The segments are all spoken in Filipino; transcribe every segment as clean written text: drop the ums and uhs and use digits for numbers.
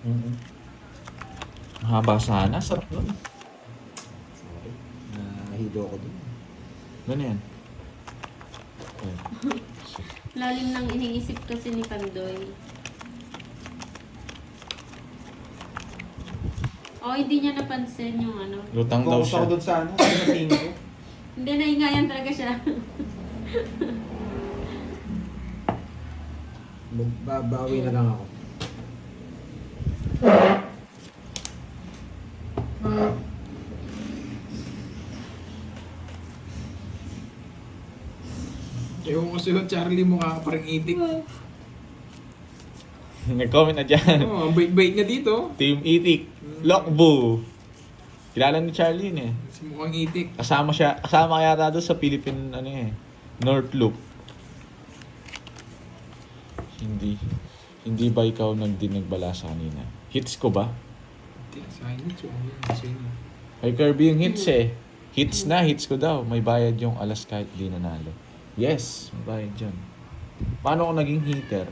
Mm-hmm. Mahaba sana. Sarap nun. Sorry. Nahilo ko dun. Ano yan? Lalim ng iniisip kasi ni Pandoy. Oh, hindi niya napansin yung ano. Lutang daw Focus siya. ako dun sa ano. Sa tingin ko. Hindi, naingayan talaga siya. Babawi na lang ako. Ewan ko sa'yo, Charlie, mukha ka parang itik. Nag-comment na dyan. Oo, ang bait-bait niya dito. Team Itik. Lokbu. Kilala ni Charlie yun eh. Si mukhang itik. Kasama yata doon sa Philippine, ano eh, North Loop. Hindi ba ikaw nagdinegbala sa kanina? Hits ko ba? Hindi, sa akin ito. Sa inyo. Ay Kirby yung hits eh. Hits ko daw. May bayad yung alas kahit di nanalo. Yes, may bayad dyan. Paano ako naging hitter?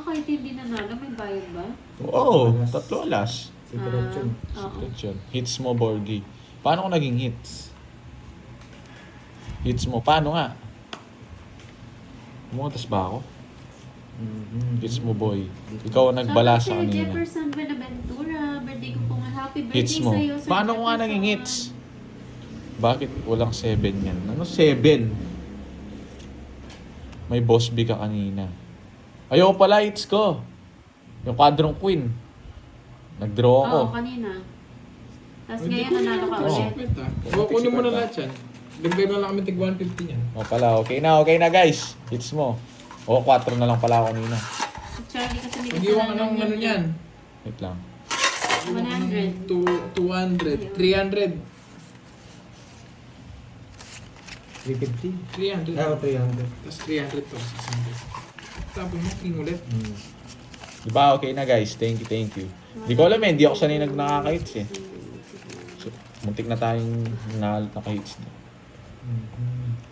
Kahit hindi nanalo, may bayad ba? Oo, 3 alas. Secret yun. Oo. Secret yun. Hits mo, Borgie. Paano ako naging hits? Hits mo, paano nga? Umutas ba ako? Hits mo, boy. Ikaw ang nagbala sa Sir kanina. Jefferson Benaventura, birthday ko po nga. Happy birthday Hits mo. sa'yo, Sir Paano ko nga Jefferson. naging hits? Bakit walang 7 yan? Ano 7? May boss B ka kanina. Ayoko pala hits ko. Yung quadrong queen. Nag-draw ako. Oo, kanina. Tapos Hindi ngayon, nanalo ka Oo. ulit. Kunin mo na lahat yan. Dagdag na lang kami tig 150 niyan. O pala, okay na guys. Hits mo. O, 4 na lang pala ako kanina. Si Charlie kasi may Mag-iwan ka kasalanan ng ano yan. Wait lang. 100. 200. 300. 350? 300. Ah, 300. Tapos 300 to. 600. Tapos mo, king ulit. Diba, okay na guys. Thank you. Di ko alam eh, hindi ako sanay nakaka-hits eh. So, muntik na tayong naka-hits na.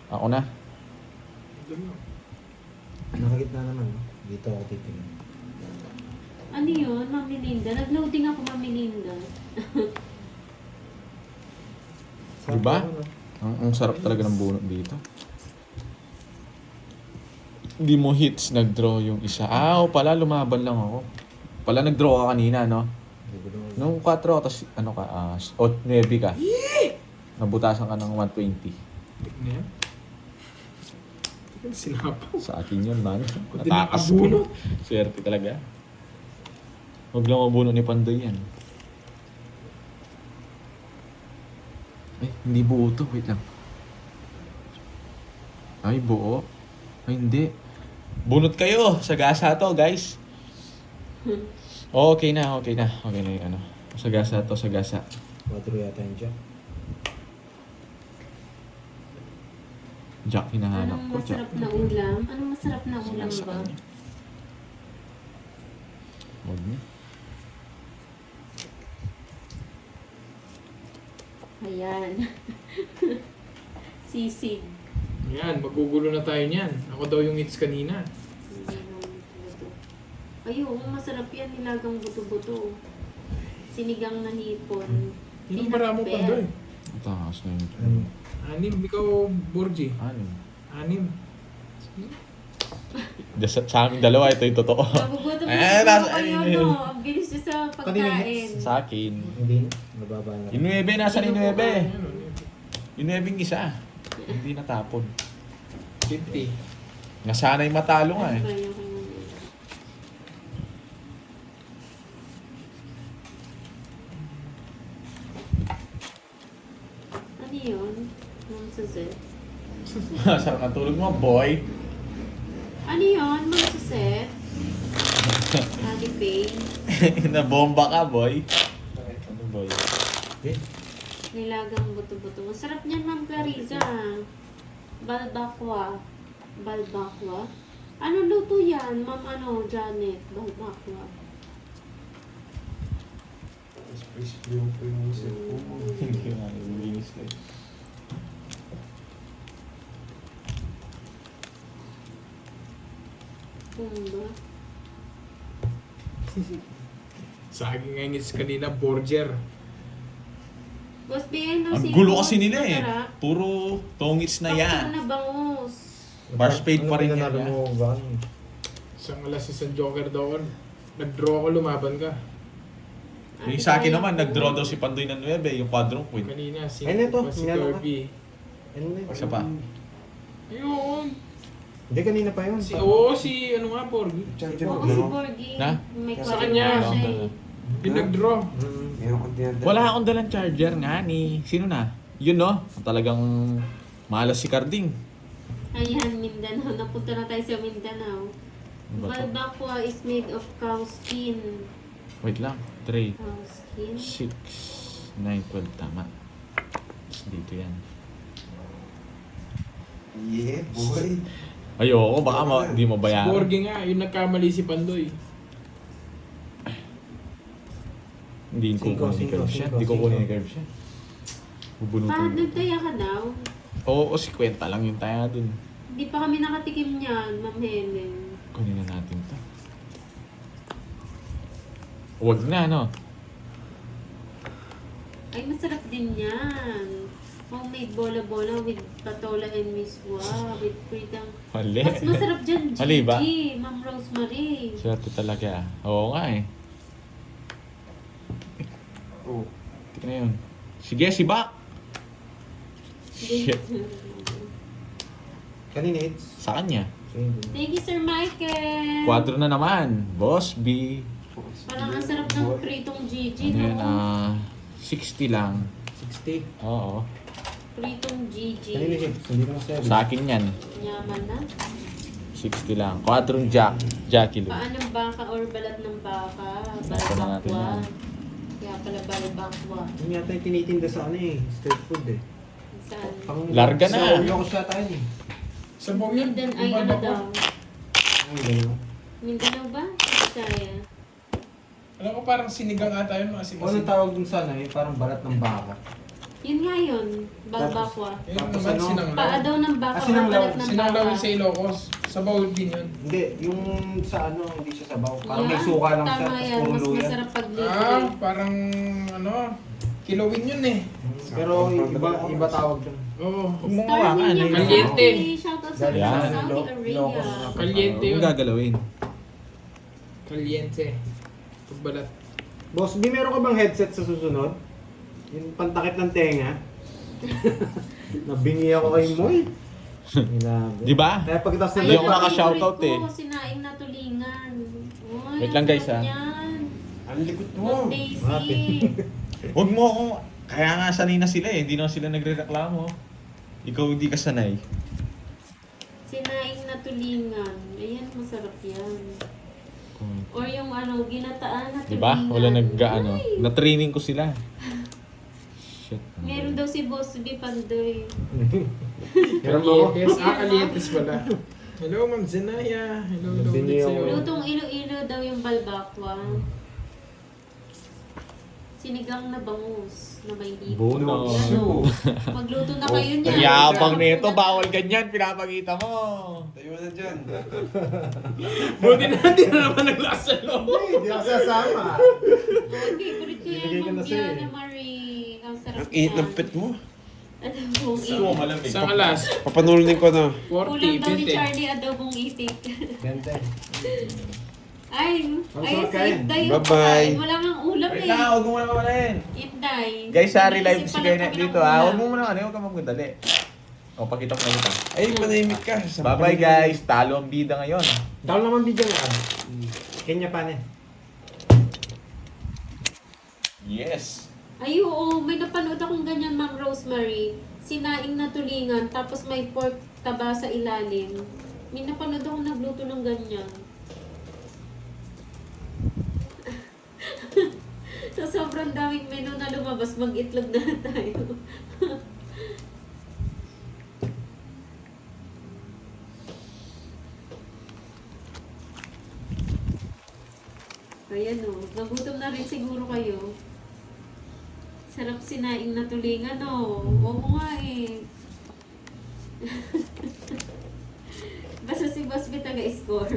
Ako na. Nakagitna naman. No? Dito ako titingin. Ano yun, Mami Linda? Nag-loading ako, Mami Linda. Diba? Sakto, no? Ang sarap talaga ng bunot dito. Hindi mo hits, nag-draw yung isa. Ah, pala, lumaban lang ako. Pala nag-draw ka kanina, no? Nung 4, tapos ano ka, 9 ka. Nabutasan ka ng 120. Ano yan? Sinapa. Sa akin yun, man. Kundi Natakas ko. nakabunot. Swerte talaga. Huwag lang mabunot ni Pandoy yan. Ay, hindi buo to. Wait lang. Ay, buo. Ay, hindi. Bunot kayo. Sagasa to, guys. Okay na. Okay na yung ano. Sagasa to, sagasa. 4 yata yung jack. Jack, hinahanap Anong ko. Jack. masarap na ulam? Anong masarap na ulam Sa ba? kanya. Huwag niya. Ayan. Sisig. Yan, magugulo na tayo niyan. Ako daw yung hits kanina. Hindi naman buto. Ay, oo, masarap yan. Nilagang buto-buto. Sinigang na hipon. Yun ang maramo pa doon. Ang takas na yun. 6, ikaw, Borgie. Ano? 6. Sa aming dalawa, ito yung totoo. Nagugutom Eh, na nasa- kayo, ayun. no? Ang bilis niyo sa pagkain. Sa akin. Hindi na. Nababa na. Yung 9, nasa ni 9? Ano, Yung 9 isa. Hindi natapon. 50. Nasanay matalo nga eh. Ano ba yung kanyang- Ano yun? Ma'am Suzette? Sarap ang tulog mo, boy. Ano yun, Ma'am Suzette? Ali Pay? Nabomba ka, boy. Ano, boy? Eh, Nilagang buto-buto. Masarap niyan, Ma'am Clariza. Balbakwa. Balbakwa? Ano luto yan, Ma'am Janet? Balbakwa. Hindi ko nga nilinis ko eh. Kumba. Saging ngayngis kanina, burger. Boss BN, no, Ang si gulo Boss, kasi nila eh. masarap. Puro tongits na Bakso yan. na bangus. Bar spade pa rin yan. Ano yan. mo ba? Isang alas isang joker daw. Nag-draw ako, lumaban ka. Yung sa akin naman, nag-draw daw si Pandoy ng 9, yung quadrong queen. Kanina, si, Ay, neto, si minano ka. Kirby. Ano na yun? Isa pa. Yun. Hindi, kanina pa yun. Si ano nga, Porgy. Oo, si Borgie. Na? May Sa kwarto kanya. na siya eh. Yung nag-draw. Meron kang dinadala. Wala akong dalang charger nga ni... Sino na? Yun no? Talagang malas si Carding. Ayan, Mindanao. Napunta na tayo sa Mindanao. Ano ba to? Balbacua is made of cow skin. Wait lang. 3, Cow skin? 6, 9, 12. Tama. Tapos dito yan. Yeah, boy. Ayoko, baka di mo Si bayaran. Porgy nga, yung nagkamali si Pandoy. Hindi ko kunin ni Curve siya. Hindi ko kunin ni Curve siya. Bubunutin Pa, mo. nagtaya ka daw. Oo, 50 lang yung taya dun. Hindi pa kami nakatikim niyan, Ma'am Helen. Kunin na natin to. Huwag na, no? Ay, masarap din yan. Homemade bola-bola with patola and miswa, with freedom. Mali. Mas masarap dyan, Mali ba? Gigi, Ma'am Rosemary. Swerte talaga. Oo nga eh. Oh. Tika na yun. Sige, si Bak! Shit. Kanina hits. Sa kanya. Thank you, Sir Michael. Quadro na naman. Boss B. Parang ang sarap ng pritong Gigi, Ano yun, no? 60 lang. 60. Oo. Pritong Kanina Gigi. hits. Hindi naman sa'yo. Sa akin yan. Yaman na. 60 lang. Quadrong Jackie Lou. Paan ng baka or balat ng baka? Basta na natin Balbakwa. yan. Kaya pala balbakwa. Yung yata yung tinitinda sa ano eh. Street food eh. Saan? Larga na. Sa ulo ko siya tayo eh. Sa Bogyan, Mindan ay ano daw? Ang gano'n. Mindanao ba? Bisaya. alam ko parang sinigang ata yun, mga O sinigang. anong tawag dun sa ano eh? Parang balat ng baka. Yun nga yun. Balbakwa. Yun Tapos naman, ano? sinanglaw. Paa daw ng baka or sinanglaw. balat ng Sinanglaw baka. yun sa Ilocos. Sa Bawal din yun. Hindi, yung sa ano, hindi siya sabaw. Parang may Yan, suka lang siya. Tama Tapos yan. puro Mas luya. masarap pag libre. Ah, parang ano, kilawin yun eh. Pero iba tawag dun. Oo. Huwag mong hawakan eh. Kaliente. Shoutout sa Galing Yan. Saudi Arabia. Kaliente Huwag yun. gagalawin. Kaliente. Pagbalat. Boss, di meron ka bang headset sa susunod? Yung pantakip ng tenga? Nabingi ako kay Moy. Grabe. Di ba? Kaya pagkatapos Hindi ako na naka-shoutout eh. Sinaing na tulingan. Uy, Wait lang, guys, sarap ah. yan. Ang likot mo. Ma'am Daisy. Happy. Huwag mo akong... Kaya nga sanay na sila eh. Hindi na sila nagre-reklamo. Ikaw hindi ka sanay. Sinaing na tulingan. Ayan, masarap yan. Or yung ano, ginataan na tulingan. Di ba? Wala nag-ano. Ay, Na-training ko sila. Shit. meron daw si Boss B. Pandoy. Meron ba ako? Kalientes. Ah, Kalientes pala. Hello, Ma'am Zenaya. Hello, hello Zenaya ulit sa'yo. ako. Lutong ilo-ilo daw yung balbakwa. Sinigang na bangus na may lipo. Bono. Yan, oh. Magluto na kayo niyan. Yabang nito. Bawal ganyan. Pinapakita mo. Tayo na dyan. Buti na hindi na naman naglasa loob. Hindi ako sasama. Oh, favorite ko yan, Binigay ko na Ma'am sa'yo Diana eh. Marie. Ang sarap Ang init ng yan. pet mo. Adobong Gusto mo itik. malamig. Sa alas, Papanulitin ko na. 40, Kulang daw ni 20. Charlie adobong itik. Ganda. Ay, Ang sarap si kain. Itday yung Bye-bye. kakain. Wala nga ulam Wait eh. lang. Huwag mo muna mamalayin. Itday. Guys, sorry live Nag-iisip si pa lang Kenneth kami ng dito ha. ulam. Huwag mo muna ano. Huwag ka magmadali. O, pakita ko na kita. Ay, manahimik ka. Bye-bye guys. Talo ang bida ngayon. Dahil naman video nga. Kenya pa na. Yes. Ay, oo. May napanood akong ganyan, Ma'am Rosemary. Sinaing na tulingan, tapos may pork taba sa ilalim. May napanood akong nagluto ng ganyan. So, sobrang daming menu na lumabas, mag-itlog na tayo. Ayan o, nagutom na rin siguro kayo. Sarap sinaing na tulingan o. Oo nga eh. Basta si Boss B taga-score.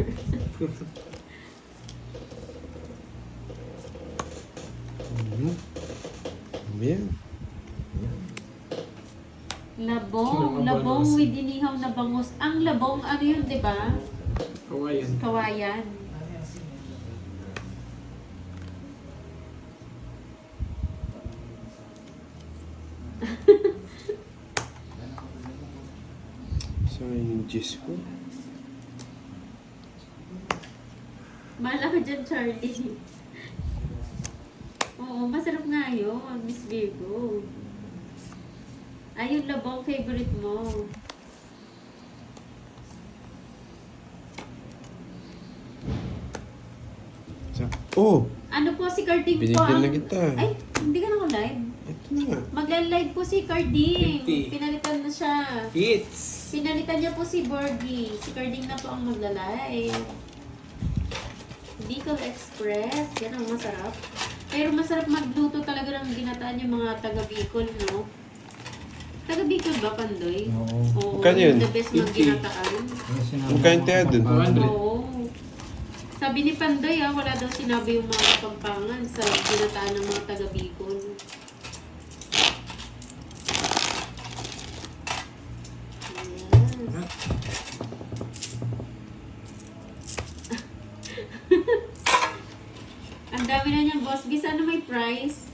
Yan. Labong. Mga Labong banos. with inihaw na bangus. Ang labong, ano yun, di ba? Kawayan. Kawayan. So, yung juice ko. Mahala ka dyan, Charlie. Oo, masarap nga yun, Miss Virgo. Ay, yung labong favorite mo. So, oh! Ano po si Carding po? Binigyan na kita. Ay, hindi ka na ako live. Ito na nga. Magla-live po si Carding. Hindi. Pinalitan na siya. Hits! Pinalitan niya po si Borgie. Si Carding na po ang magla-live. Bicol Express. Yan ang masarap. Pero masarap magluto talaga ng ginataan yung mga taga Bicol, no? Taga Bicol ba, Pandoy? Oo. Magkano yun? The best mag-ginataan. Magkain tayo dun. 100. Oo. Sabi ni Pandoy, wala daw sinabi yung mga kapampangan sa ginataan ng mga taga Bicol. Yes. Ang dami na niyang boss. Bisa ano may price?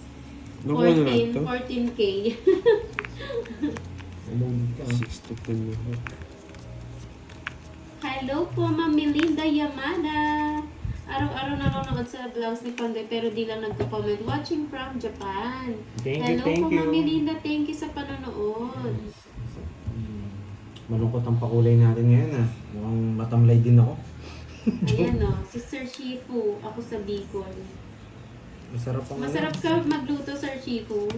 Nakuha na lang to. 14K. 6 to 10 na. Hello po, Ma'am Melinda Yamada. Araw-araw nanonood sa vlogs ni Pandoy pero di lang nagko-comment. Watching from Japan. Thank you, Hello thank po, you. Ma'am Melinda. Thank you sa panonood. Malungkot ang pakulay natin ngayon ah. Mukhang matamlay din ako. Ayan o, si Sir Shifu. Ako sa Bicol. Masarap ang Masarap ka magluto, Sir Shifu.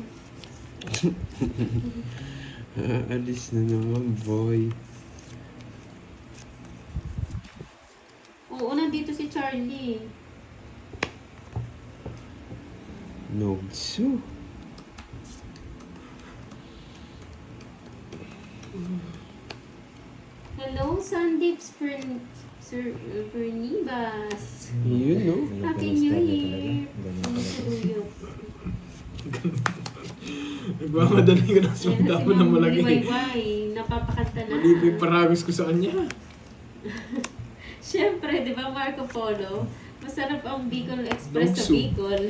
Alis na naman, boy. Oo, nandito si Charlie. Nogso. Hello, Sandeep Sir Bernibas. Yun, no? Happy New Year. Saluyot. Nagmamadali ka ng Ayan sunda na mo si na Ma'am malaki. Liwayway. Napapakanta na. Mali pa yung paragos ko sa kanya. Siyempre, di ba Marco Polo? Masarap ang Bicol Express sa Nogso. Bicol.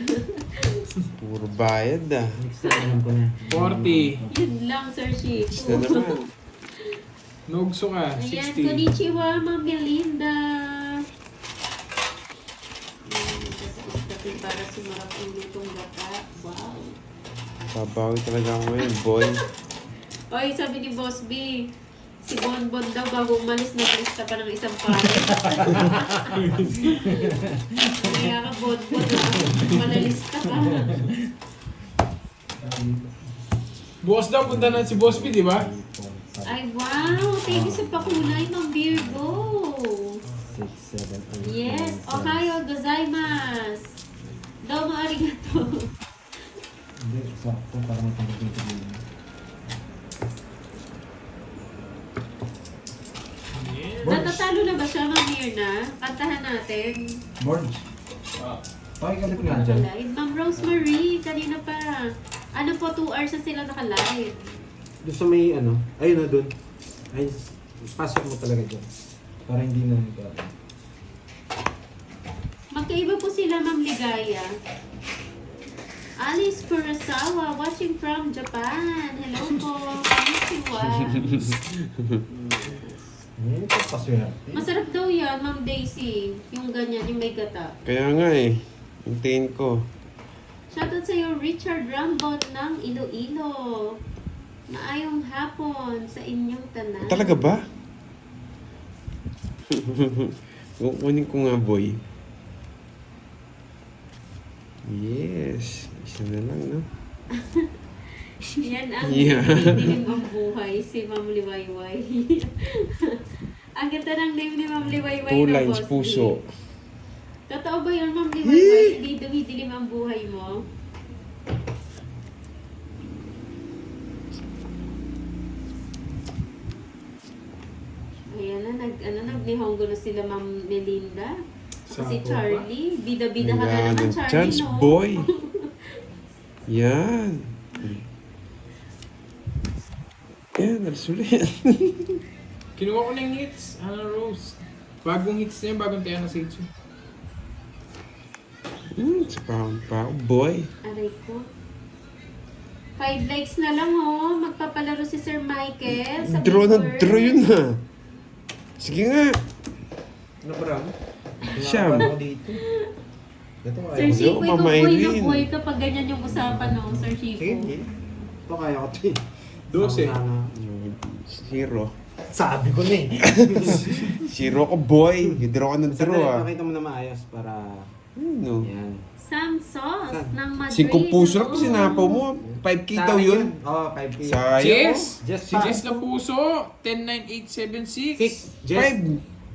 Puro bayad ah. Next time, alam ko na. 40. Yun lang, Sir Next na Shifu. naman. Nogso ka, Ayan, 60. konnichiwa, Ma'am Melinda. Para sumarap ang lutong gata. Wow. Babawi talaga ako ngayon, boy. Oy, sabi ni Boss B, si Bonbon daw bago umalis naglista pa ng isang pares. Kaya ka Bonbon malalista ka. Bukas daw, punta na si Boss B, di ba? Ay wow, thank you sa pakulay, Ma'am Virgo. 6, 7, 8. Yes, ohayo gozaimasu. Domo arigato. Hindi, sakto para matangkap yung tigil. Natatalo na ba siya, Ma'am Mirna? Kantahan natin. Borge. Pakikalit nga dyan. Nakalive. Ma'am Rosemary, kanina pa. Ano po, 2 hours na sila nakalive. Doon sa may ano, ayun na doon. Ay, pasok mo talaga dyan. Para hindi na Magkaiba po sila, Ma'am Ligaya. Alice Kurosawa, watching from Japan. Hello po. Konnichiwa. Hindi ko paswerte. Masarap daw yan, Ma'am Daisy. Yung ganyan, yung may gata. Kaya nga eh. Yung tingin ko. Shoutout sa'yo, Richard Rambon ng Iloilo. Maayong hapon sa inyong tanan. Talaga ba? Kukunin ko nga, boy. Yes. Isa na lang, no? Yan ang Yeah. dilim ang buhay, si Ma'am Liwayway. Ang ganda ng name ni Ma'am Liwayway 2 na lines, boss. puso. Totoo ba yun, Ma'am Liwayway? Hindi dumidilim ang buhay mo? Ayan na, nag-nihongo na sila Ma'am Melinda. Sabo Si ba? Charlie, bida-bida ka na Wala naman, ng Charlie, chance, no? boy. Yan. Ayan, alas ulit. Kinuha ko na yung hits. Hana Rose. Bagong hits na yun, bagong tayo na sa hits yun. Sa pa ako, boy. Aray ko. 5 likes na lang oh. Magpapalaro si Sir Michael. Sa Draw na Big draw Bird. yun ha. Sige nga. Ano ba ram? Siyam. Ako dito. Ito Sir kaya ko. Chico, ikaw Mama boy na Eileen. boy kapag ganyan yung usapan no, Sir Chico. Sige, hindi. Ito kaya ko ito. 12. Zero. Sabi ko na eh. Zero ko, boy. Draw ka ng draw Sandali, ah. pakita mo na maayos para... Ano? Yan. Sam Sauce Saan? ng Madrid. 5 puso lang oh. kasi sinapaw mo. 5K Sa daw akin yun. Oo, 5K. Sayang. Jess! Jess Si pa. Jess na puso. 109,876. 6. Jess. 5.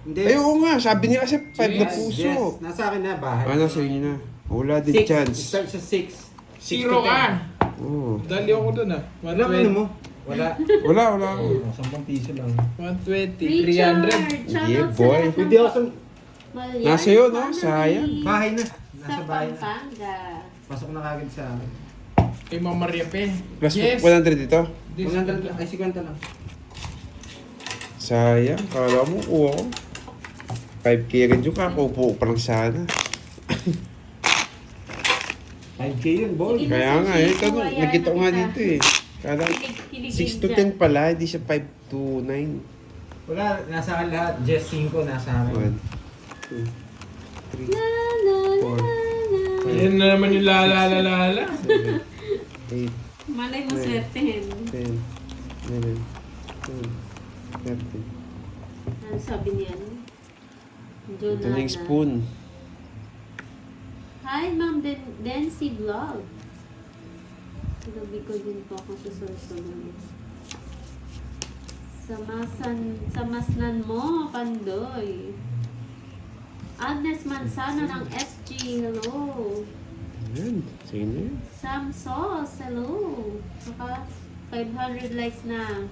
Hindi. Ay, oo nga. Sabi niya kasi 5 na Yes, puso. Jess. Nasa akin na, bahay. Ah, nasa inyo na. Wala din 6. chance. Start sa 6. Zero ka. Oo. Dali ako dun ah. Wala mo ano mo? Wala. Wala ako. 10 piso lang. 120. Richard, 300. shoutout Yeah, sa boy. lahat ng Pwede ako sa Malyari Nasa iyo, no? family Sayang. bahay na. Sa Nasa bahay na. Pampanga. Pasok na kagad sa akin. Kay Mama Maria Pe. Plus Yes. 100 dito. 100 lang. Ay, 50 lang. Sayang. Kala mo kuha ko. 5K agad yung kakupo pa lang sana. 5K yun, boy. Sige. Kaya nga eh. Ito, Ayan, nakita ko nga nakita. dito eh. Kala Kilig-kiligin 6 to dyan. 10 pala. Hindi siya 5 to 9. Wala, nasa akin lahat. Just 5 nasa akin. 1, 2, 3, La, la, la, 4, la. Yan na naman yung lala. 7, 8, Malay mo Nine. swertehin. 10, 11, 12, 13. Ano sabi niyan? Ito na yung spoon. Hi, Ma'am Dency Vlog. Gabi ko din po ako sa Sorsogon. Samasnan mo, Pandoy. Agnes Mansano ng SG, hello. Ayan. Sige na yun. Sam Sauce, hello. Saka 500 likes na.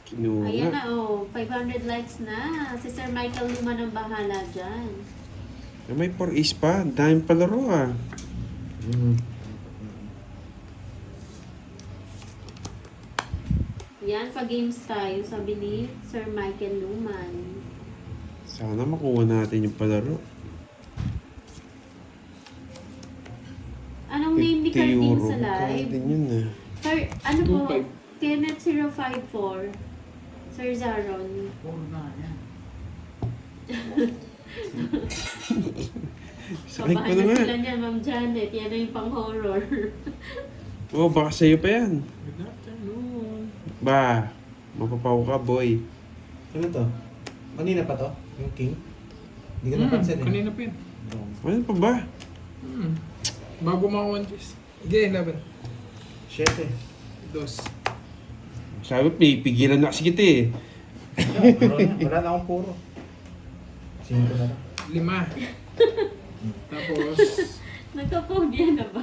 Kinuha Ayan nga. na, oh. 500 likes na. Si Sir Michael Luma ang bahala dyan. May 4 is pa. Ang daming palaro ah. Yan, pag-games tayo, sabi ni Sir Michael Luman. Sana makuha natin yung palaro. Anong name ni 50 Carvin euro. sa Kaya live? din yun ah. Sir, ano po? 25. Kenneth 054. Sir Zaron. Sakay ko Kabahan na na nga. sila niyan, Ma'am Janet. Yan na yung pang-horror. Oh, baka sa'yo pa yan. Good afternoon. Ba, mapapaw ka boy. Ano to? Kanina pa to? Yung king? Hindi ko napansin eh. Kanina pa yun. Ano pa ba? Bago mga 1 Jess. Okay, 11. 7. 2. Sabi, pipigilan na kasi kita eh. Wala na akong puro. 5 na lang. 5. Tapos, Nagka-phobia na ba?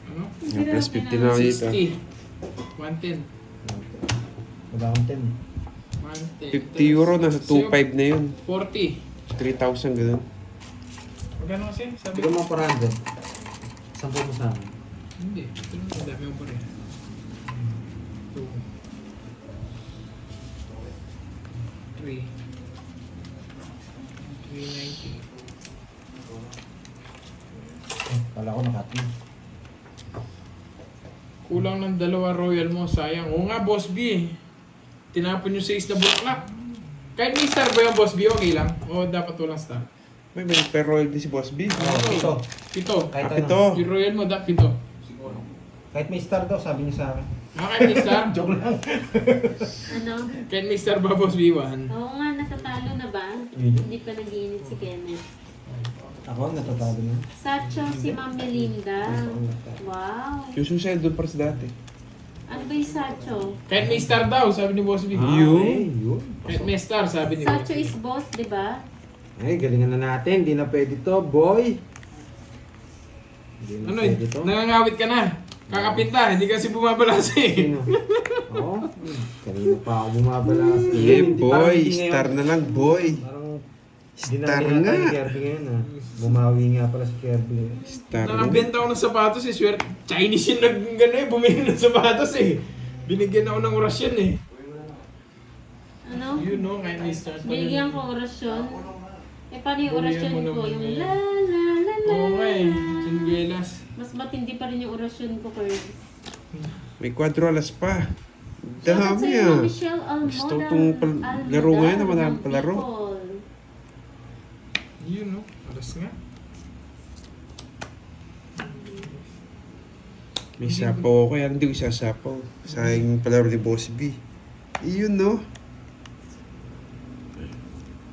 ano? Yung plus 50 na ako dito. 60. 110. Wala akong 10. 110. 50 euro, nasa 2.5 na yun. 40. 3,000 ganun. Magkano kasi? Sabi Bigyan ko. mo 400. 10 mo sa akin. Hindi. Ito naman ang dami mo pa rin. 2. 3. 390. Wala ko nakati. Kulang ng 2 royal mo, sayang. Oo nga, Boss B. Tinapon yung 6 na bulaklak. Kahit may star ba yung Boss B, okay lang? O dapat walang star? May per royal din si Boss B. Oh, 7. 7. Kahit Kapit ano. to. Yung royal mo, 7. Kahit may star daw, sabi niya sa akin. Kahit may star? Joke lang. Ano? Kahit may star ba, Boss B, 1? Oo nga, natatalo na ba? Hindi. Hindi pa nag-iinit si Kenneth. Ako, natatalo na. Sacho si Ma'am Melinda. Wow. Yung suicide doon para sa dati. Ano ba yung Sacho? Kahit may star daw, sabi ni Boss B. Yun. Kahit may star, sabi ni Boss Sacho B. is boss, di ba? Ay, galingan na natin. Hindi na pwede to, boy. Hindi na Ano pwede eh, to. nangangawit ka na. Kakapinta, hindi kasi bumabalas eh. Sino? Oo. Kanina pa ako bumabalas. Yeah, Hindi, parang boy. hindi ngayon. Star na lang, boy. Parang Star dinali nga. ni Kirby ngayon ah. Bumawi nga pala si Kirby. Star na. Nakabenta ako ng sapatos eh, swear. Chinese yung gano'n eh, bumili ng sapatos eh. Binigyan ako ng orasyon eh. Ano? You know, kahit may start pa Binigyan ko orasyon. Eh, paano yung Bigyan orasyon mo ko? naman Yung eh. la la la la. Oo nga eh. Singgelas. Mas matindi pa rin yung orasyon ko, Kurt. May 4 alas pa. Shoutout Dami sa'yo, ah. Michelle Almoda. Gusto kong laro ngayon na madami ng palaro. people. You know, alas nga. May sapaw ako, kaya hindi ko isasapaw. Sayang palaro ni Boss B. Iyon no.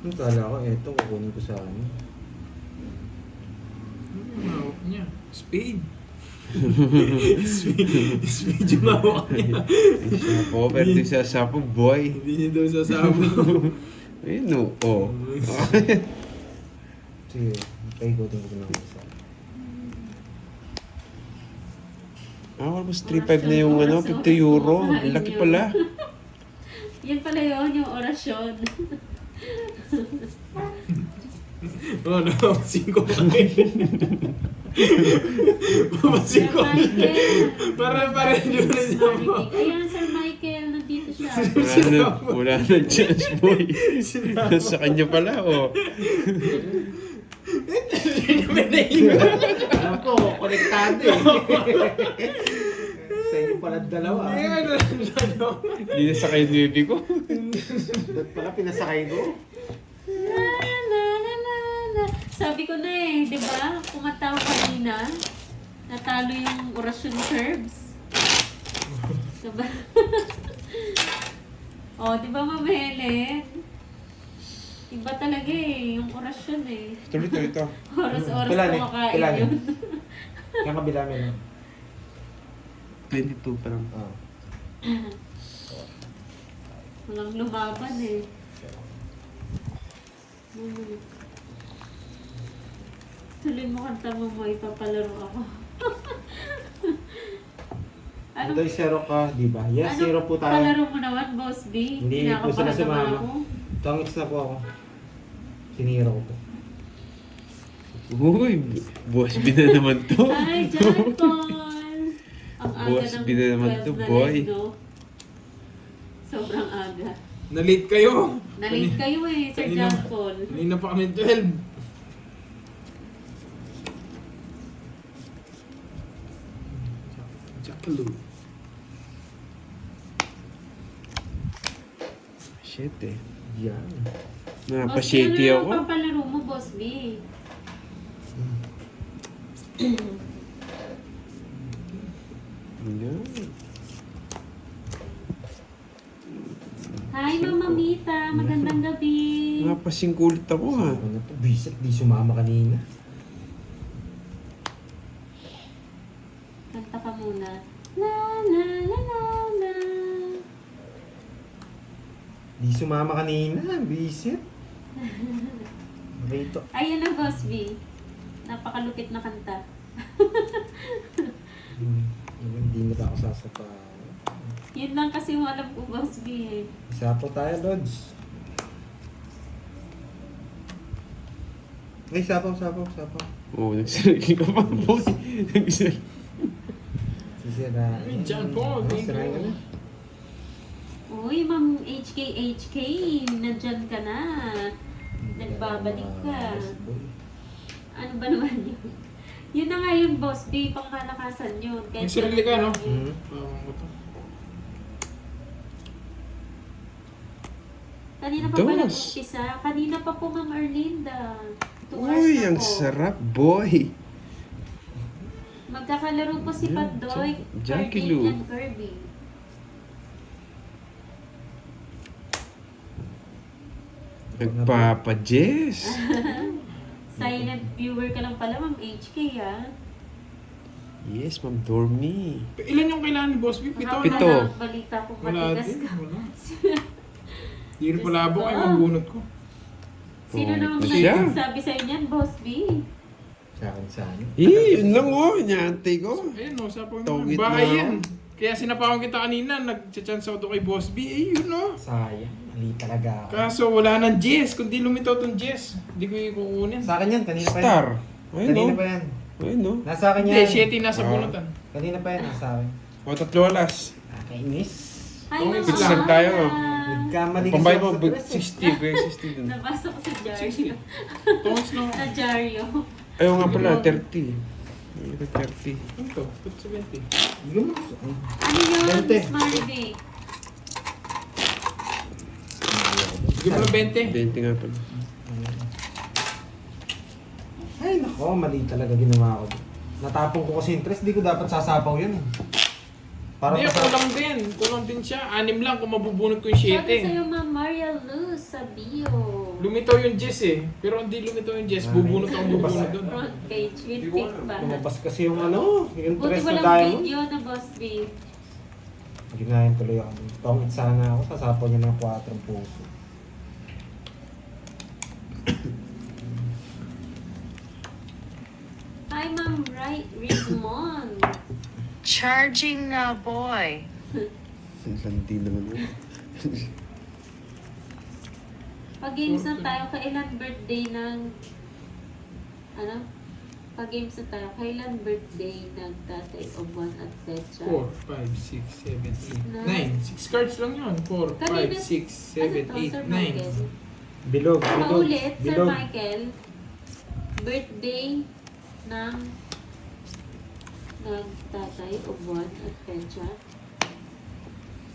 Ang kala ko, eto, kukunin ko sa ano. Ano yung hawak niya? Spade. Spade yung hawak niya. May sapaw, pero hindi isasapaw, boy. Hindi niya daw sasama. Ayun no. Oh. Sige, paikutin ko lang isa. Almost 3.5 na yung ano, 50 euro. Ang laki pala. Yan pala yun, yung orasyon. Oo, napapansin ko kayo. Napapansin ko. Sir Michael. Para yun na siya mo. Ayan, Sir Michael, nandito siya. Wala na chance, boy. Sa kanya pala, oh. Alam ko, konektado eh. Sa inyo pala dalawa. Hindi na sa kayo baby ko. Ba't pala pinasakay ko? La, la, la, la, la. Sabi ko na eh, di ba? Kumanta ako kanina. Natalo yung orasyon curves. Diba? Oh, di ba, Ma'am Helen? Iba talaga eh, yung orasyon eh. Tuloy ito. Oras-oras Kailan eh? kumakain Kailan eh? yun. Yung kabila mo na. 22 pa lang. Oh. Walang lumaban eh. Tuloy mo kanta mo, ipapalaro ako. Ano? Ito yung zero ka, di ba? Yes, zero po tayo. Palaro mo naman, Boss B? Hindi po sila Kinakabahan naman sumama. ako. Tangits na po ako. Sinira ko po. Uy, Boss B na naman to. Hi, John Paul! Ang aga Boss ng B na naman 12 to, na boy. live, no? Sobrang aga. Na-late kayo. Nalate kayo eh, Sir Kanina- John Paul. Kanina pa kami 12. Jackalo. Shit eh. Yan. Napashitty Boss B, ano ako. ang papalaro mo, Boss B? Yan. Hi, Mama Mita. Magandang gabi. Napasingkulit ako ha. Ano na to? Bisit, di sumama kanina. Kanta ka muna. La, la, la, la, la. Di sumama kanina. Bisit. Okay ito. Ayan na, Boss B. Napakalupit na kanta. Hindi na ba ako sasapa? Yun lang kasi yung alam ko, Boss B eh. Isa po tayo, Lods. Ay, sapaw. Oo, nagsarili ka pa, boy. Nagsarili. Sisira. Ay, John Paul, thank you. Sisirain ka na. Uy, Ma'am HK, nandyan ka na. Nagbabalik ka. Ano ba naman yun? Yun na nga yun, Boss B, pang malakasan yun. May sarili ka, no? Mhm. Kanina pa ba Dos. nag-umpisa? Kanina pa po, Ma'am Erlinda. 2 hours Uy, na ang po. sarap, boy. Magkakalaro po si Yan, Patdoy, Jackie Cardin, Lou. and Kirby. Nagpapa-Jess. Silent viewer ka lang pala, Ma'am HK, ah. Yes, Ma'am Dormy. Ilan yung kailangan ni Boss B? Pito? Baka Pito. wala ang balita kung Wala matigas din. ka. Wala. Di rin pala ako ay mabunot ko. Sino Oh, naman ito ba siya. sabi sa'yo niyan, Boss B? Sa akin saan? Yun lang oh, inaantay ko. Ayun, no, sa pang Tawid bahay na. yan. Kaya sinapawan kita kanina, nag-chance ako kay Boss B. Eh, yun no. Sayang. Mali talaga ako. Kaso wala nang Jess. Kundi lumitaw tong Jess. Hindi ko yung kukunin. Sa akin yan. Kanina pa yan. Star. Ayun Kanina no. pa yan. Ayun no. Nasa akin Hindi, yan. 7 nasa Ah. bunutan. Kanina pa yan. Nasa akin. O, 3 alas. Kainis. Hi, Tungis Mama. lang tayo. Nagkamali kasi Pambay ako mo, sa dress eh. 60, kuya 60 dun. Nabasa ko sa 60. Jario. Tungos lang. Sa Jario. Ayaw nga pala, 30. Ayaw 30. Ano to? Ba't 70? Yun. Ano yun, 20. Miss Marvin? Bigyan mo ng 20. 20 nga pala. Ay nako, mali talaga ginawa ko. Natapong ko kasi yung tres, di ko dapat sasapaw yun. Para Hindi, kulang din. Kulang din siya. 6 lang kung mabubunot ko yung Shout out 7. sa'yo, Ma'am Maria Luz sa bio. Lumitaw yung Jess eh. Pero hindi lumitaw yung Jess. Bubunot akong bubunot doon. Front page with pic ba? Lumabas kasi yung ano, yung Buti tres na walang diamond. video na Boss B. Ginahin tuloy ako. Tongit sana ako, sasapaw niya ng 4 puso. Hi, Ma'am Rizmon. Charging na, boy. Landi naman mo. Pag-games na tayo, kailan birthday ng... Ano? Pag-games na tayo, kailan birthday ng Tatay Obuan at Techa? 4, 5, 6, 7, 8, 9. 6 cards lang yun. 4, 5, Kanina- 6, Ano 7, to, Sir 8, 9. Michael? Bilog, bilog, Paulit, Sir bilog. Michael. Birthday ng Tatay Obuan at Techa.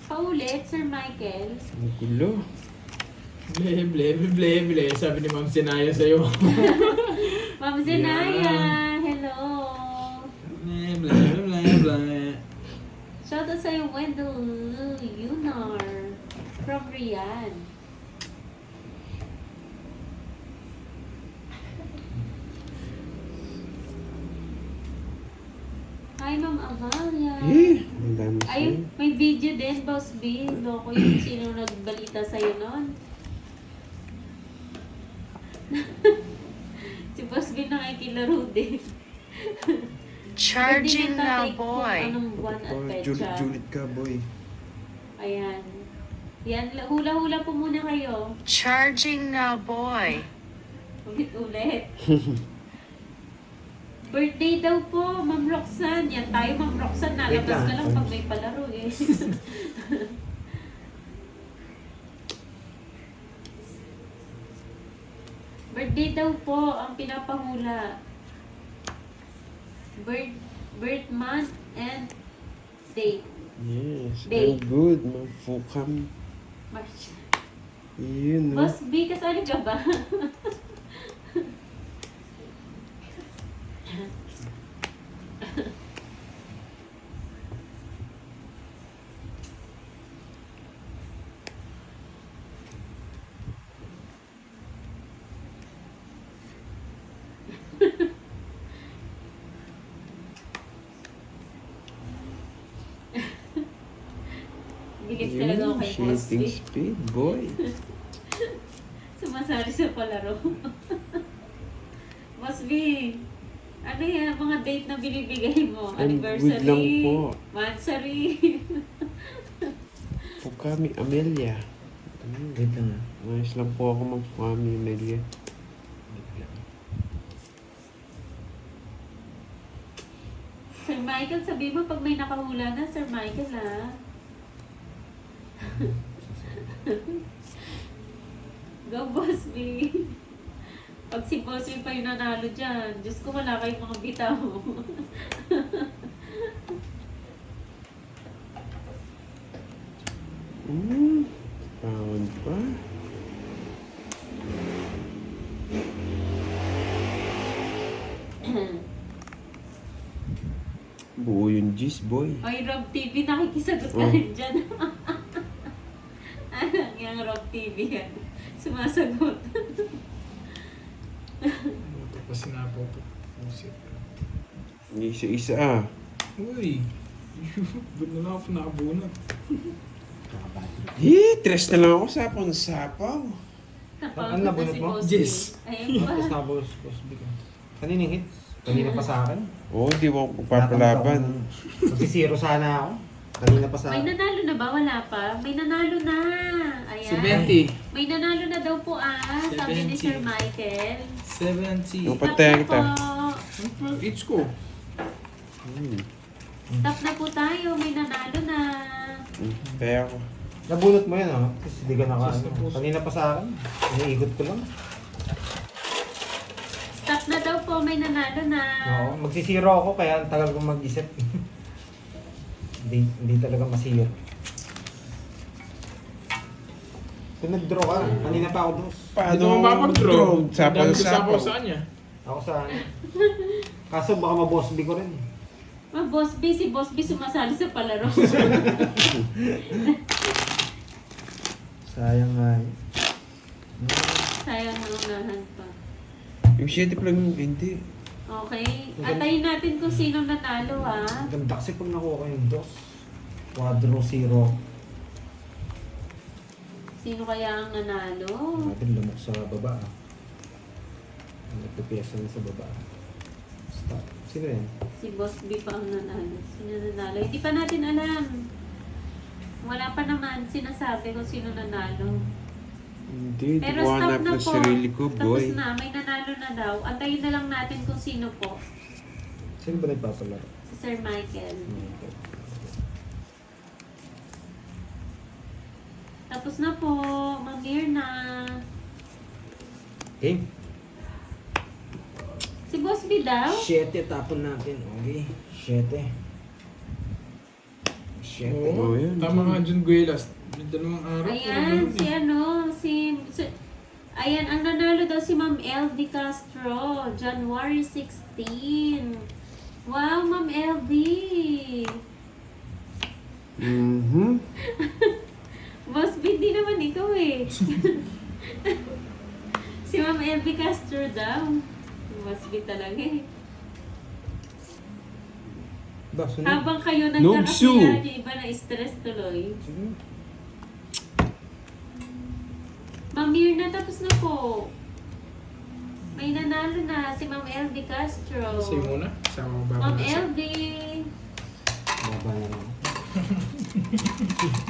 Paulit, Sir Michael. Ang gulo. Ble, ble, ble, ble. Sabi ni Ma'am Sinaya sa'yo. Ma'am Zenaya, hello. Ble, ble, ble, ble. Shout out sa'yo, Wendell Yunar from Riyadh. Hi, Ma'am Amalia. Ang dami Ay, sa'yo. may video din, Boss B. Loko yung sino nagbalita sa'yo nun. Si Boss B nakikilaro din. Charging Hindi na, natatake kung boy. Anong buwan at petsa. Julit-julit ka, boy. Ayan. Yan, hula-hula po muna kayo. Charging na, boy. Ulit-ulit. Birthday daw po, Ma'am Roxanne. Yan tayo, Ma'am Roxanne. Wait Nalabas lang. ka lang pag may palaro eh. Birthday daw po ang pinapahula. Birth month and date. Yes, Day. I'm good, mafukam. March. Yun, no? Boss B, kasali ka ba? Bilib talaga ako kay Boss B. Shooting speed, boy. Sumasali sa palaro. Boss B, ano yan, mga date na binibigay mo? I'm Anniversary, good lang po. monthsary. Fukami Amelia. Wait lang ah. Ayos lang po ako mag-Fukami Amelia. Wait lang. Sir Michael, sabi mo pag may nakahula na, Sir Michael ah. Go Boss B. Pag si Boss B pa yung nanalo dyan, Diyos ko wala kayong mga bitaw. Pound pa. Buo yung G's, boy. Oy, Rob TV, nakikisagot ka Oh. rin dyan. Yung Rob TV yan. Sumasagot. Ito pa sinapaw to. Pusit. Isa-isa ah. Uy. Ba't na lang ako nakabunot? Tres na lang ako sapaw. Ano nabunot mo? Boss B. Yes. Ayun pa. Tapos na boss bigla. Kaninong hits? Kanina pa sa akin. Oo, di mo ako papalaban. Magsisiro sana ako. Kanina pa sa May akin. nanalo na ba? Wala pa? May nanalo na. Si Ayan. 20. May nanalo na daw po sabi ni 70. Sir Michael. 70. Yung patayan kita. Ako po. It's ko. Stop na po tayo. May nanalo na. Kaya ako. Nabunot mo yun, ah. Kasi di ka naka, Sus na puso. kanina pa sa akin. Iniikot ko lang. Stop na daw po. May nanalo na. Oo, magsisiro ako kaya ang tagal kong mag-isip. hindi talaga masiro. Kung nag-draw ka, kanina pa ako dos. Hindi mo mapag-draw. Sapaw Dami na ko sapaw sapaw. sa kanya. Ako sa ano. Kaso baka ma-boss B ko rin. Boss B, si Boss B sumasali sa palaro. Sayang nga eh. Sayang na unahan pa. Yung 7 pa lang yung hindi. Okay. Atayin natin kung sino nanalo ha. Ang ganda kasi pag nakuha ko yung dos. Quadro zero. Sino kaya ang nanalo? Natin lumok sa baba. Ah. Nagpipiyasa na sa baba. Stop. Sino yan? Si Boss B pa ang nanalo. Sino nanalo? Hindi pa natin alam. Wala pa naman sinasabi kung sino nanalo. Hindi, di Pero ko stop hanap na ng po. sarili ko, boy. Tapos na, may nanalo na daw. Antayin na lang natin kung sino po. Sino ba nagpapalaro? Si Sir Michael. Tapos na po. Mamir na. Game. Si Boss B daw? 7 tapon natin. Okay. 7. 7. Oo, yun. Tama nga, Jun Guelas. May dalawang araw. Ayan, si ano, ayan, ang nanalo daw si Ma'am LV Castro, January 16. Wow, Ma'am LV! Mhm. Boss B, di naman ikaw eh. Si Ma'am LV Castro daw. Boss B talaga eh. Ba, sunod. Habang kayo Nogsu. nagkakasiya, yung iba na stress tuloy. Sige. Ma'am Mirna, tapos na po. May nanalo na si Ma'am LV Castro. Sa'yo muna. Sa mga Ma'am baba. LV. Baba na lang.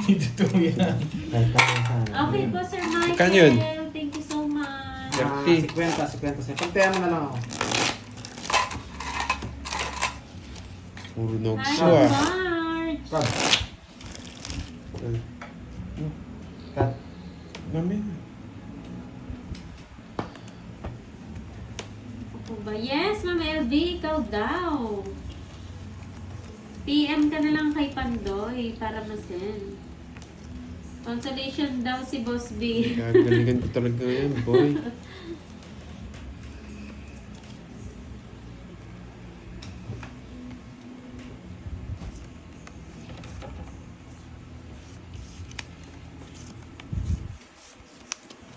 Hindi totoo yan. Kahit tayo sana. Okay po, Sir Michael. Magkano yun? Thank you so much. Ah, 30. 50. Pagtayan mo na lang ako. Puro Hi, nogso ah. Marge. Rob. Cut. Mami. Ako ba? Yes, Ma'am LV, ikaw daw. PM ka na lang kay Pandoy para masend. Consolation daw si Boss B. Gagalingan ko talaga yan, boy.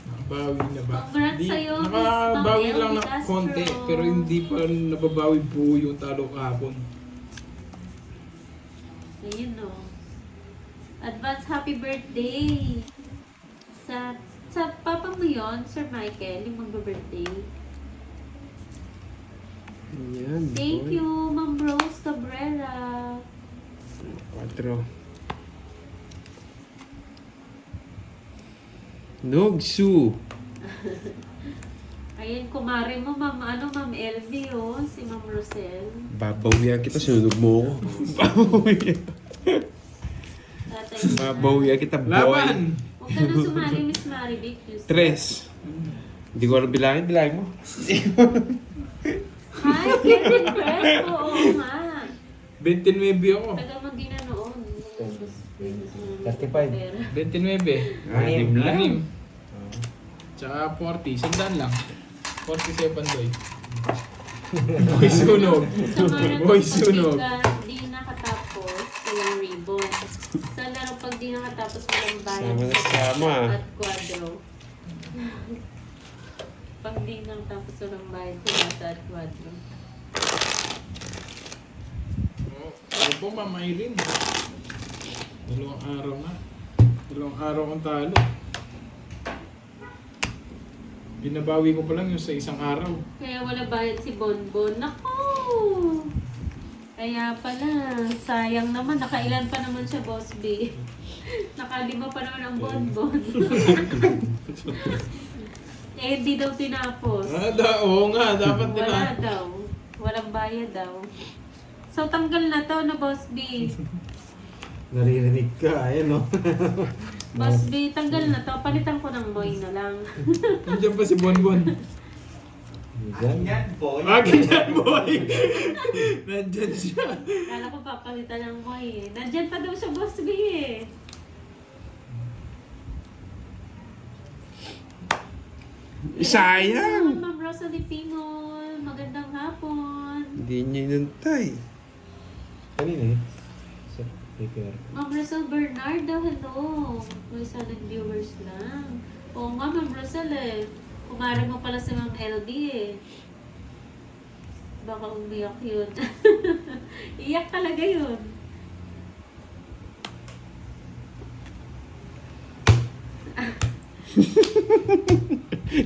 Nakabawi na ba? Congrats sa'yo, Miss Nakabawi Ma'am lang Elvie na Castro. konti, pero hindi pa nababawi buo yung talo kahapon. Ayun o. Advance happy birthday. Sa papa mo yon, Sir Michael, yung magbe-birthday. Yan, Thank boy. you, Ma'am Rose Cabrera. 4. Nogsu. Ayun, kumare mo, Ma'am LV, oh, si Ma'am Rosel. Babawian kita, sinunog mo ako. Babawian. Tatay. Babawian kita, boy. Laban! Huwag ka na sumali, Miss Marivic. 3. Hindi ko alam bilangin mo. Hi, Kevin Press. Oo nga. 29 ako. Tagal mo din na noon. 35. 29. Anim lang. Anim. Tsaka 40. Sandaan lang. 47 doy. Boy sunog. Sa mga Boy sunog. di nakatapos, walang ribbon. Sa laro pag di nakatapos, walang bayad Sama na sama. at quadro. Pag di nakatapos, walang bayad sa masa at quadro. Ano po, Ma'am Irene? Dalawang araw na. Dalawang araw ang talo. Binabawi ko pa lang yung sa isang araw. Kaya wala bayad si Bonbon. Naku! Kaya pala, sayang naman. Nakailan pa naman siya, Boss B. Nakalima pa naman ang Bonbon. Eh, di daw tinapos. Oo nga, dapat Wala nila. daw. Walang bayad daw. So, tanggal na to, no, Boss B? Naririnig ka, ayun no. Boss B, tanggal na to. Palitan ko ng Moy na lang. Nandiyan pa si Bonbon. Yan. Akin yan, boy! Nandyan siya. Kala ko papalitan ng Moy eh. Nandyan pa daw siya, Boss B eh. Sayang! Ma'am Rosalie Pimol, magandang hapon. Hindi niya inantay. Kanina eh. Sa paper. Ma'am Rosal Bernardo, hello. May isa viewers lang. Oo nga, Ma'am Rosal eh. Kumarag mo pala si Ma'am LD eh. Baka umiyak yun. Iyak talaga yun.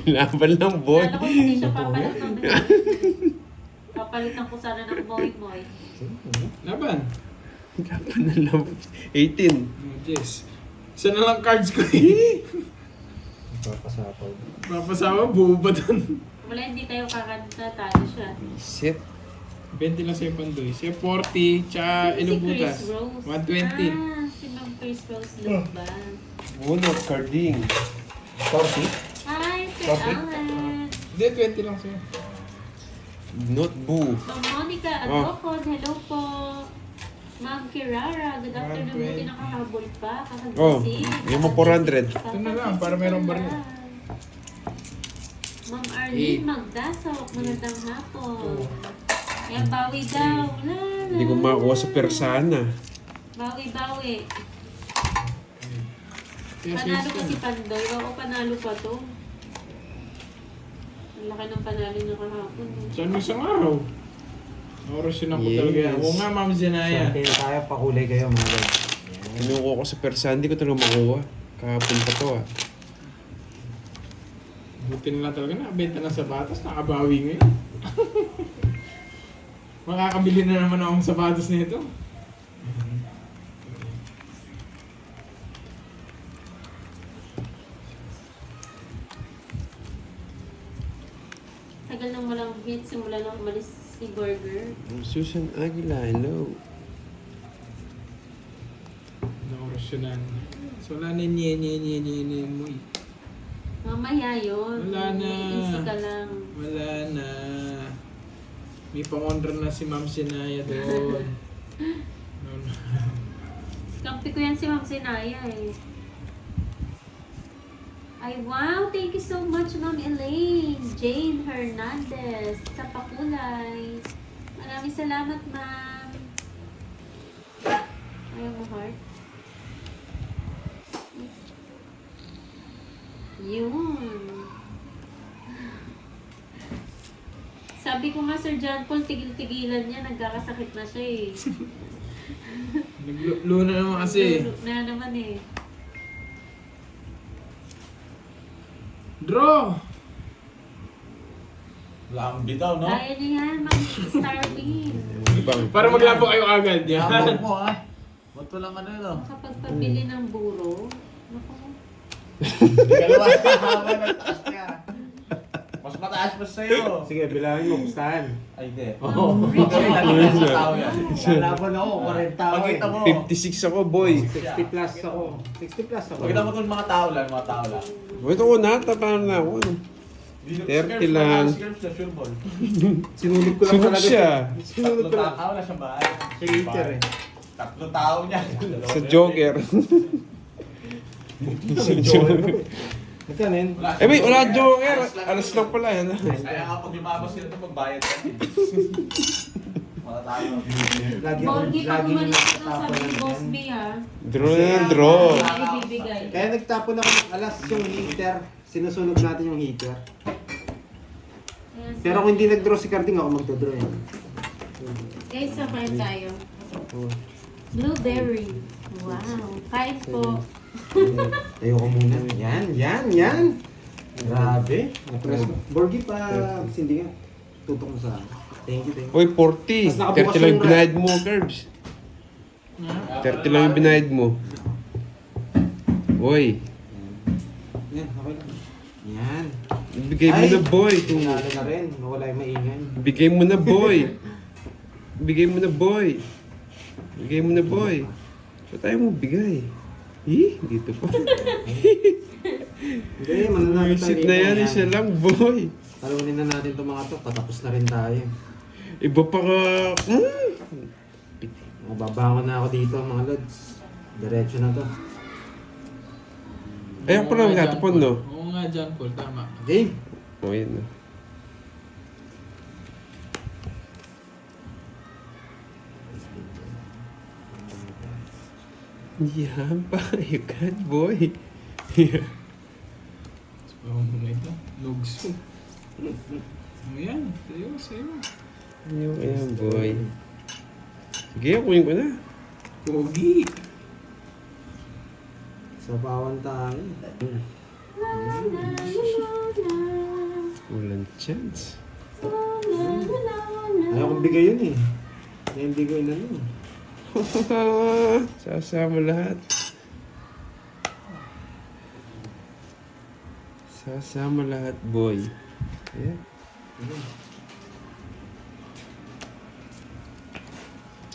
Laban lang, boy. Kala ko hindi siya papalit ng papalitan ko sana ng Moy. Laban. Laban na lang. 18. Yes. Isa na lang cards ko eh. Papasapaw. Papasawa, buo ba dun? Wala, hindi tayo kakanta. Talo siya. Set. 20 lang sa'yo Pandoy. Siya 40, tsaka Si ilang butas? Chris Rose. 120. Ah, si Ma'am Chris Rose lang ba? Uno, carding. 40? Hi, Sir Coffee? Alan. Hindi, 20 lang sa'yo. Not boo. Ma'am Monica Adocon, hello po. Ma'am Kirara, good afternoon. Buti nakahabol pa. Oh, Kakagising. yung mga 400. Ito na lang, para merong baril. Ma'am Arlene Magdasok, magandang hapon. Yan, bawi daw. Wala. Hindi ko makakuha sa persana. Bawi. Kaya Panalo safe ko ka. si Pandoy. Oo, panalo pa to. Ang laki ng panalo niya kahapon. Saan mo isang araw? Oras yun ako Yes. talaga. Oo nga, Ma'am Zenaya. Kaya tayo, pakulay kayo mga guys. Kinukuha ko sa persana, hindi ko talaga makuha. Kahapon pa to ah. Buti na lang talaga nakabenta ng sapatos, nakabawi ngayon. Makakabili na naman akong sapatos nito. Tagal nang walang hit, simula nang umalis si Burger. Susan Aguila, hello. Naorasyonan. So wala na nye mo eh. Mamaya yun. Wala na. Easy ka lang. Wala na. May pang-honor na si Ma'am Sinaya doon. No, no. Kampi ko yan si Ma'am Sinaya eh. Ay, wow! Thank you so much, Ma'am Elaine. Jane Hernandez sa Pakulay. Maraming salamat, Ma'am. Ayaw mo, heart? Yun. Sabi ko nga, Sir John Paul, tigil-tigilan niya. Nagkakasakit na siya eh. Luna naman kasi. Lulok na naman eh. Draw! Wala kang bitaw, no? Kaya niya yan, Ma'am Starwin. Para maglabo kayo agad. Yabang Yan. mo, ha? Ba't walang ano yun, oh? Kapag pabili ng buro, naku, Dalawa ka, haba ng taas ka. Mas mataas pa sa'yo. Sige, bilangin mo, pustahan. Ay, hindi. Oo. Hindi, nalilin sa tao yan. Lalaban ako, 40 ako Pagkita eh. mo. 56 ako, boy. 60 plus ako. 60 plus ako. Pagkita mo itong mga tao lang, Ito ko na, tapanan na ako. Ano? 30 lang. Na sure ball. Sinunod ko lang Sunod talaga. siya. Sinunod Tatlong ko lang. tao na siya ba? Siya eater eh. Tatlong tao niya. Sa Joker. Sa Joker. Magkano yun? Eh, wait, wala Joker. Alas lang pala yan. Kaya nga pag lumabas sila ito, magbayad ka. Mga tayo. Lagi Borgi, pag lagi umalis ka na nagtapon sabi ni ng Boss yan. B ha, Draw na yan, draw. may ibibigay. Kaya nagtapon ako ng alas yung heater. Sinusunog natin yung heater. Ayan, Pero kung hindi nag-draw si Carding, ako magdodraw yan. guys, sakain tayo. Blueberry. Wow. Kain po. Ayoko muna. Yan. Grabe. Borgi pa. Hindi nga. Tutok mo sa akin. Thank you. Uy, 40. 30 lang yung binayad mo, Curbs. 30 lang yung binayad mo. Uy, Yan, okay lang. Yan. ibigay mo na, boy. Tinalo na rin. Nawala yung maingay. Ibigay mo na, boy. Bigay mo na, boy. Bigay mo na, boy. So tayo mo bigay. Dito pa. Hindi, mananalo tayo Visit na yan, isa lang, boy. Talunin na natin itong mga to. Patapos na rin tayo. Iba pa ka. Mababangon na ako dito mga lods. Diretso na to. Ayan Oo pala, nga, natapon, John no? Paul. Oo nga, John Paul. Tama. Game! O, yun na. Yan pa. You got, boy. Oo mo ito. Lugso. Ayan. Sa'yo, sa'yo. Ayan, boy. Sige, kunin ko na. Pogi. Sa bawan tayo. Walang chance. Ayaw kong bigay yun eh. Kaya hindi ko inano. Sasama lahat. Sasama lahat, boy. Ayan.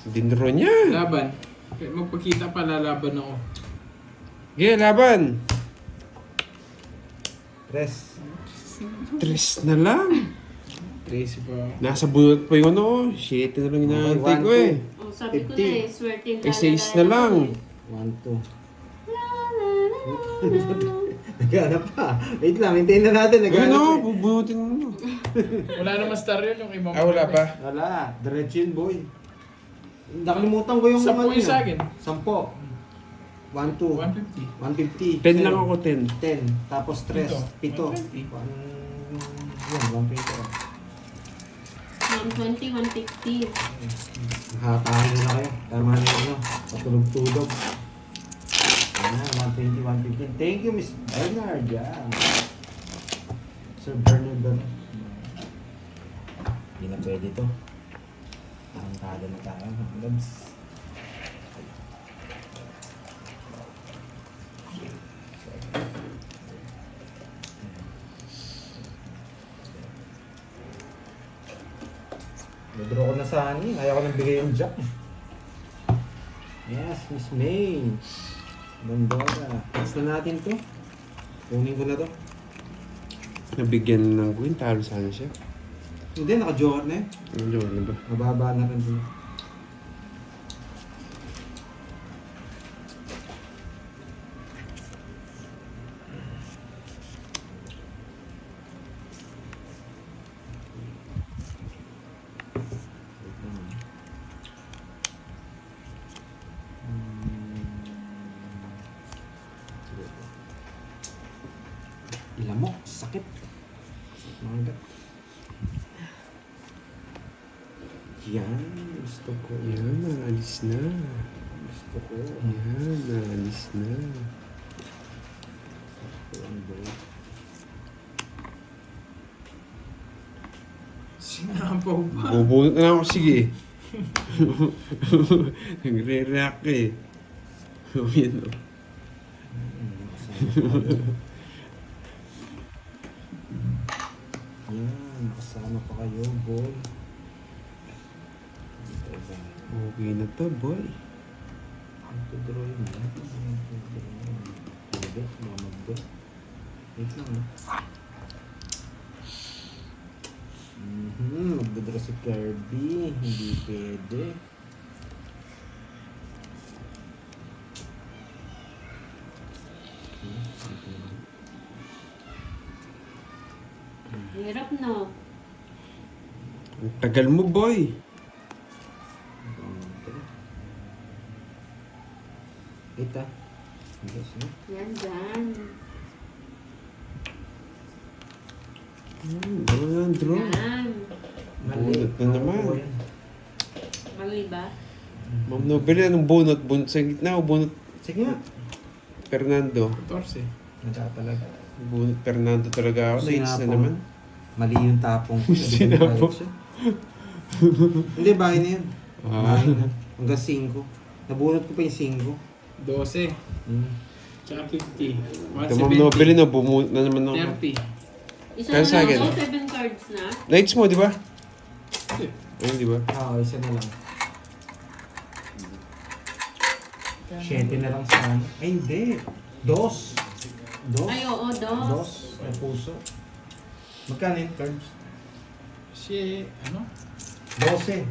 Dinro niya. Laban. Magpakita pa, lalaban ako. Sige, laban. Press. 3 na lang. Tracy pa. Nasa bunot pa yung ano. Shit na lang inaantay ko eh. Oh, sabi ko na eh, swerte yung Eh, 6 na lang. 1, 2. Naghanap pa. Wait lang, hintayin na natin. Ayun Naghanap o, eh. bubunutin mo. Wala naman star yun, yung ibang Wala pa. Wala. Diretso yun, boy. Nakalimutan ko yung Sampu ano yung yun. sa akin. 10. 1, 2. 150. 150. 10 lang ako, 10. 10. Tapos 3. Pito. 7. 120. Yan, 120. 120, 150. Nakatahan nyo na kayo. Tama na yun, no? Patulog-tulog. Ayan, 120, 115. Thank you, Miss Bernard. Yan. Sir Bernard ba? Hindi na pwede to. Tarantado na tayo. Loves. Nadraw ko na sa ani. Ayaw ko nang bigay yung jack. Yes, Miss May. Bandora. Pass na natin to. Kunin ko na to. Nabigyan ng queen, talo sana siya. Hindi, naka-joker na yun. Ano yun, ano ba? Mababa na rin din. Ilamok, sakit. Sakit mga gat. Yan, gusto ko. Yan, naalis na. Gusto ko. Yan, naalis na. Yan, boy. Sinampaw pa. Bubunot na ako, sige. Nagre-react eh. Yan o. Yan, kasama pa kayo, boy. Okay na to, boy. Ito draw yun, ha? Hindi, mamagdo. Wait lang, ha? Magdodraw si Kirby. Hindi pwede. Hirap no. Ang tagal mo, boy. Wait, ha? Yes, ha? Yan dyan. Draw na, draw. Yan. Bunot na naman. Mali ba? Ma'am Nobel, anong bunot? Bunot sa gitna o bunot Sige nga. Fernando? 14. Nagkatalaga. Bunot Fernando talaga ako. Nains na Sinapong. naman. Mali yung tapong ko. Sinapong. Hindi, bahay na yun. Ah. Bahay na. Hanggang 5. Nabunot ko pa yung 5. 12. Tsaka 50. Ito, Ma'am Nobel, no, bumunot na naman ako. 30. Isa Kaya na sa lang akin. ako, 7 cards na. Lights mo, di ba? Ayun, di ba? Isa na lang. 7 na lang sa ano. Ay, hindi. Dos. Ay, oo, dos. Dos na puso. Magkano yung cards? Kasi, ano? 12.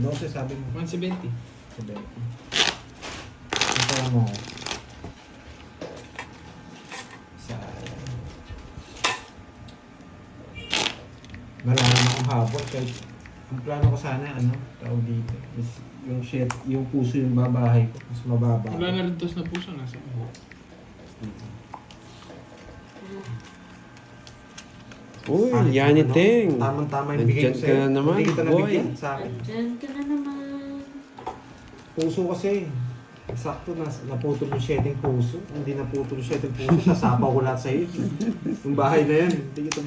12 sabi mo. 170. Sabi ko. Ito mo. Isa. Marami na akong habol. Kahit ang plano ko sana, tawag dito. Is yung shit, yung puso yung babahay ko. Mas mababa. Wala na rin tos na puso. Nasa Uy, yani Teng. Tamang-tama yung bigay Nandyan ko ka sa'yo. na naman, Hindi kita boy. nabigyan sa akin. Diyan ka na naman. Puso kasi. Eksakto na naputol yung shedding puso. Hindi naputol yung shedding puso. Nasapaw ko lahat sa'yo. Yung bahay na yan. Hindi kita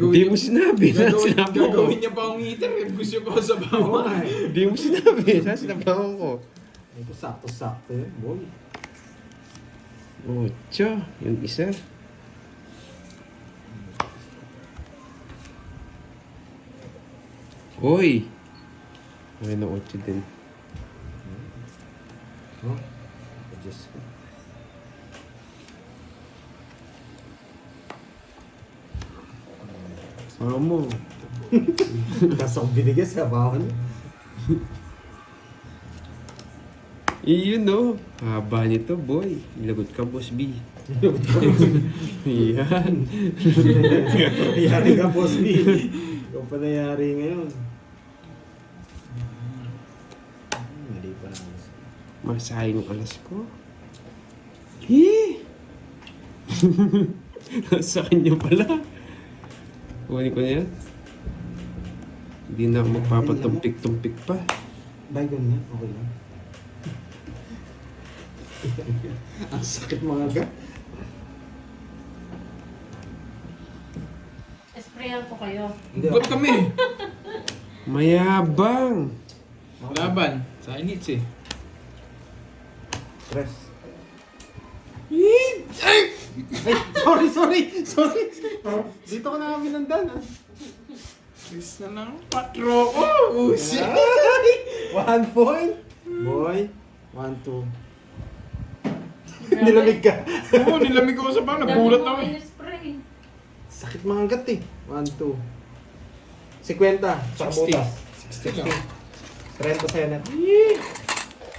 Hindi mo sinabi. Sinabi ko. Gagawin niya pa ang heater. Gusto pa sa Oo bawah. nga eh. Hindi mo sinabi. Sinabahan ko. Ito sakto-sakto yun, boy. Oh, tiyo. Yung isa. Hoy! Ay, na 8 din. Oh, adjust ko. Mo. Kaso kung binigay sa bawal. Iyon no. Haba nito, boy. Lagot ka, Boss B. Yan. Yari ka, Boss B. Ikaw pa nayari ngayon. Mali pa na. Masayang yung alas ko. Hee! Sa kanya pala. Kunin ko na yan. Hindi na ako magpapatumpik-tumpik pa. Bay, ganyan. Okay lang. Ang sakit mga gat. Sprayan ko kayo. Hindi Ba't kami? Mayabang! Laban. Sa inits eh. Stress. Ay! Sorry! Dito ko na kami nandan. Chris na lang. Patro ko. Usi. 1 point. Boy. 1, 2. Nilamig ka. Oo, nilamig ako sa bang. Nagulat ako eh. Spray. Sakit mga gat eh. 1, 2. 50. Sa 60. butas. 60 lang. 30 sa'yo na.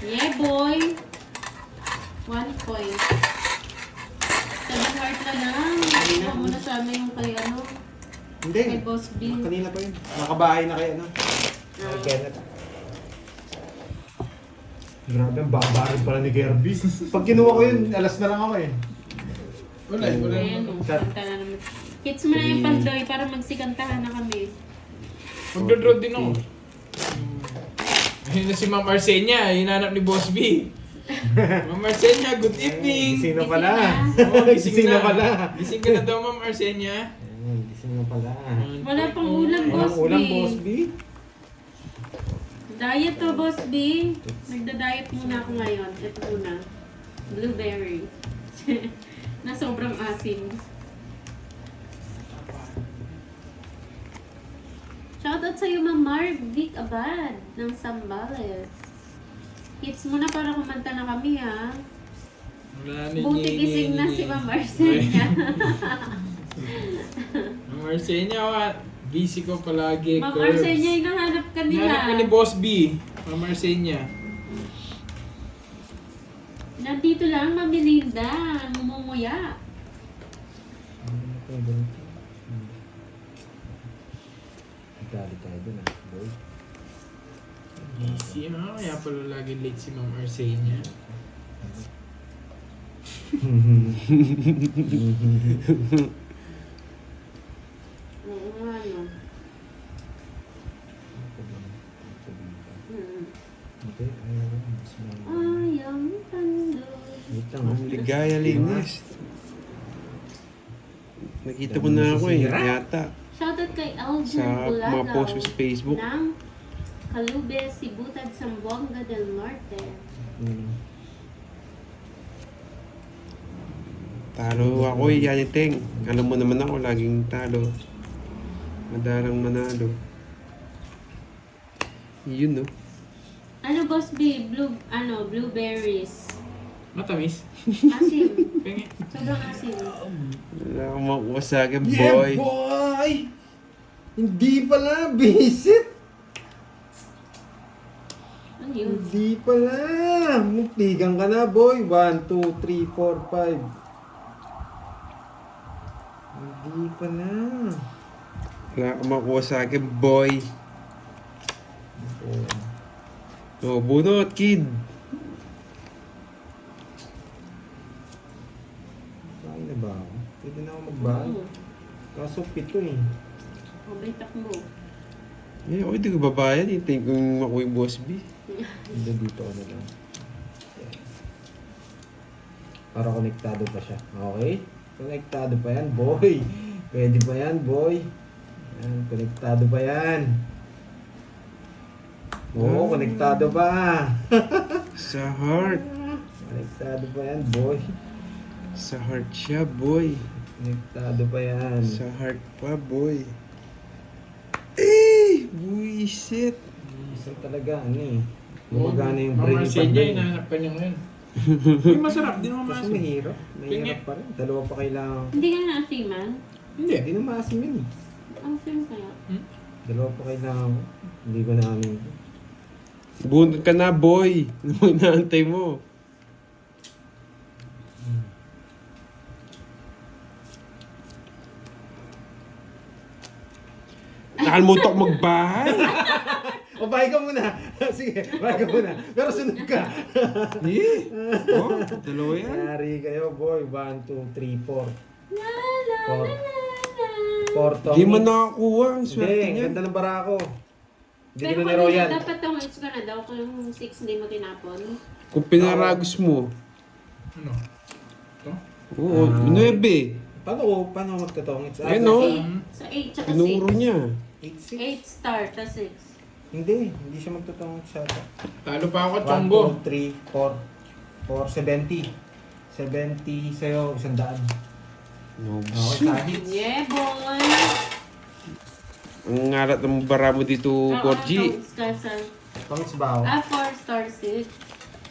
Yeah, boy. 1 point. 7 heart na lang. Ikaw muna sana yung kay ano. Hindi. Kay Boss B. Kanina pa yun. Nakabahay na kayo, no? Kay Kenneth. Grabe, ang babarin pala ni Kirby. Pag kinuha ko yun, alas na lang ako eh. Wala eh. Wala Ayan, naman. kanta na naman. Kids mo na yung pandoy para magsikantahan na kami. Magdodraw din ako. Ayun na si Ma'am Arsenia. Hinanap ni Boss B. Ma'am Arsenia, good evening. Gising na pala. Oo, Gising na pala. Gising ka na daw, Ma'am Arsenia. Ayun, gising na pala. Wala pang ulam, Walang Boss B. ulam, Boss B. Diet to, Boss B. Nagda-diet muna ako ngayon. Ito muna. Blueberry. Na sobrang asim. Shoutout sa'yo, Ma'am Marv Vic Abad ng Sambales. Hits mo na para kumanta na kami, ha? Wala Buti gising na si Ma'am Arsenia. Ma'am Arsenia, busy ko palagi. Ma'am Curbs. Arsenia, yung nahanap ka Hinanap ko ni nila. Boss B. Ma'am Arsenia. Nandito lang, Ma'am Melinda. Mumumuya. Dali tayo dun ah, boy. Busy, ha? Kaya pala lagi late si Ma'am Arsenia. Oo nga, no. Okay, ayaw. Mas mga... Ayang pandoy. Wait lang Ang ligaya, linis. Nakita ko na ako eh, yata. Shoutout kay Alvin Sa mga Bulagaw post ko sa Facebook. ng Calube, Sibutad, Zamboanga del Norte. Talo ako eh, yani Teng. Alam mo naman ako, laging talo. Madarang manalo. Yun, no? Ano, Boss B? Blueberries. Matamis. Asim. Pengi. Sobrang asim. Wala akong makuha sa akin, boy. Yeah, boy! Hindi pala, visit! Ano yun? Hindi pala. Mutigang ka na, boy. 1, 2, 3, 4, 5. Hindi pala. Wala akong makuha sa akin, boy. Oh, bunot, kid. Bahay na ba ako? Pwede na ako magbahay. Oo. Kaso 7 eh. Abay, takbo. Eh, okay, di ko babayad. Hintayin kong makuha yung boss B. Hindi dito ako na lang. Yan. Para konektado pa siya. Okay? Konektado pa yan, boy. Pwede pa yan, boy. Yan, konektado pa yan. Oo, konektado pa. Sa heart. Konektado pa yan, boy. Sa heart siya, boy. Konektado pa yan. Sa heart pa, boy. Eh! Buisit. Isa talaga, ano eh. Gumagana yung brain Mama ni Senya, Panday. hinahanap ka niya ngayon. Hindi masarap, di naman Kasi maasim. mahirap. Mahirap pa rin. Dalawa pa kailangan. Hindi ka na-asiman? Hindi. Hindi na maasim yun eh. Ang film kaya? Dalawa pa kailangan ko. Hindi ko namin. Bunot ka na, boy. Ano mo inaantay mo? Nakalimutan ko magbahay. O, bahay ka muna. Sige, bahay ka muna. Pero sunod ka. Eh? Oh, dalawa yan. Yari kayo, boy. 1, 2, 3, 4. La la la la la. 4 to. Di man nakakuha. Ang Hindi, swerte ang niya. ganda ng barako. Hindi Pero ko na ni kanina, Royal. dapat tong hits ka na daw kung yung 6 hindi mo tinapon. Kung pinaragos mo. Ano? Ito? Oo, 9. Paano ko magtatongits? Ayun, no? Sa 8 tsaka Tinuro 6. niya. 8, 8 star, ta 6. Hindi siya magtatongits siya. Talo pa ako, 1, Chonggo. 2, 3, 4, 70. 70 sa'yo, 100. No, Okay, sa hits. Yeah, boy! ang ngalat ng bara mo dito, Borgie. Star, star. Tongits ba ako? 4 star 6.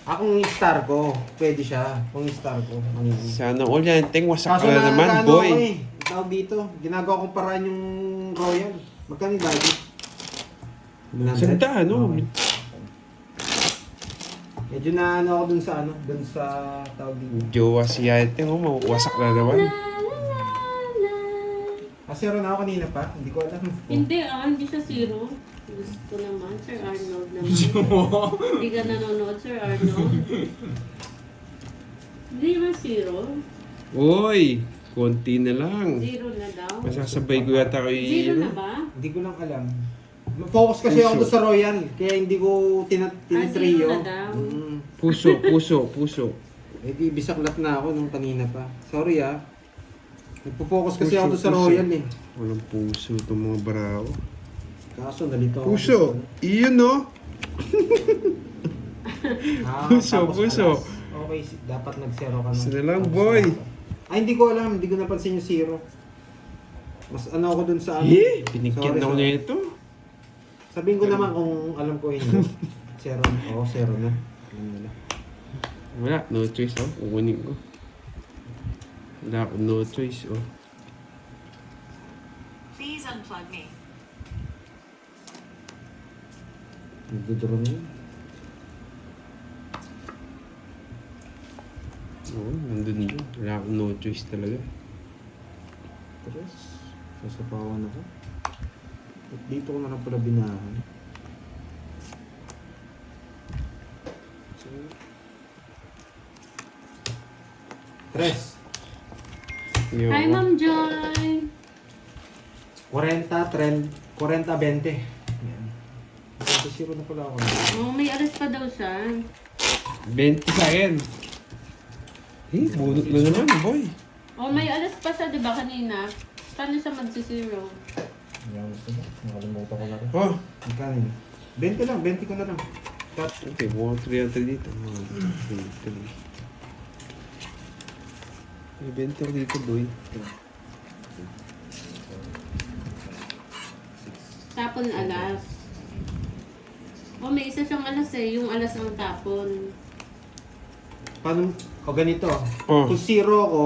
Akong star ko, pwede siya. Kung star ko, maniging. Sana all yan. Ting, wasak Kaso ka na naman, ano boy. ako eh. Tawag dito, ginagawa kong paraan yung Royal. Magkano yung value? 100? Santa, ano? Okay. Medyo na ano ako dun sa tawag dito. Jowa siya. Ting, wasak na naman. La la la la. Zero na ako kanina pa, hindi ko alam. Hindi hindi siya 0. Gusto naman, Sir Arnold naman. Hindi ka nanonood, Sir Arnold. Hindi naman 0. Uy, konti na lang. 0 na daw. Masasabay ko yata kayo 0 na ba? Hindi ko lang alam. Focus kasi ako doon sa Royal, kaya hindi ko tinitrio. zero na daw. Puso. Eh di bisaklat na ako nung kanina pa. Sorry ah. Nagpo-focus kasi ako doon sa Puso. Royal eh. Walang puso itong mga barao. Kaso nalito ako. Puso. Iyon, no? Puso, Tapos puso. alas. Okay, dapat nag-zero ka na. Isa na lang, Tapos boy. na ako. Ay, hindi ko alam. Hindi ko napansin yung 0. Mas ano ako dun sa ano. Eh, pinikyan Sorry, ako sorry. na ito. Sabihin ko naman kung alam ko hindi. 0 na. Oo, 0 na. Alam nila. Wala, no choice, oh. Kukunin ko. Wala akong no choice, oh. Please unplug me. Nagdodoro na yun. Oo, nandun yun. Wala akong no choice talaga. Tres. Sasapawan ako. At dito ko na lang pala binahan. So, Tres. Yo. Hi, Ma'am Joy! 40, 20. Yan. 0 na pala ako. Oh, may alas pa daw siya. 20 sa akin. Eh, bunot na naman, boy. Oh, may alas pa siya, di ba, kanina? Paano siya magsi-0? Yan, nakalimutan ko na rin. Oh, Magkano yun? 20 lang, 20 ko na lang. Cut. okay, mukhang 300 dito. Mukhang 300. May 20 ako dito, boy. Tapon alas. Oh, may isa siyang alas eh. Yung alas ang tapon. Paano? O ganito. Oh. Kung zero ako,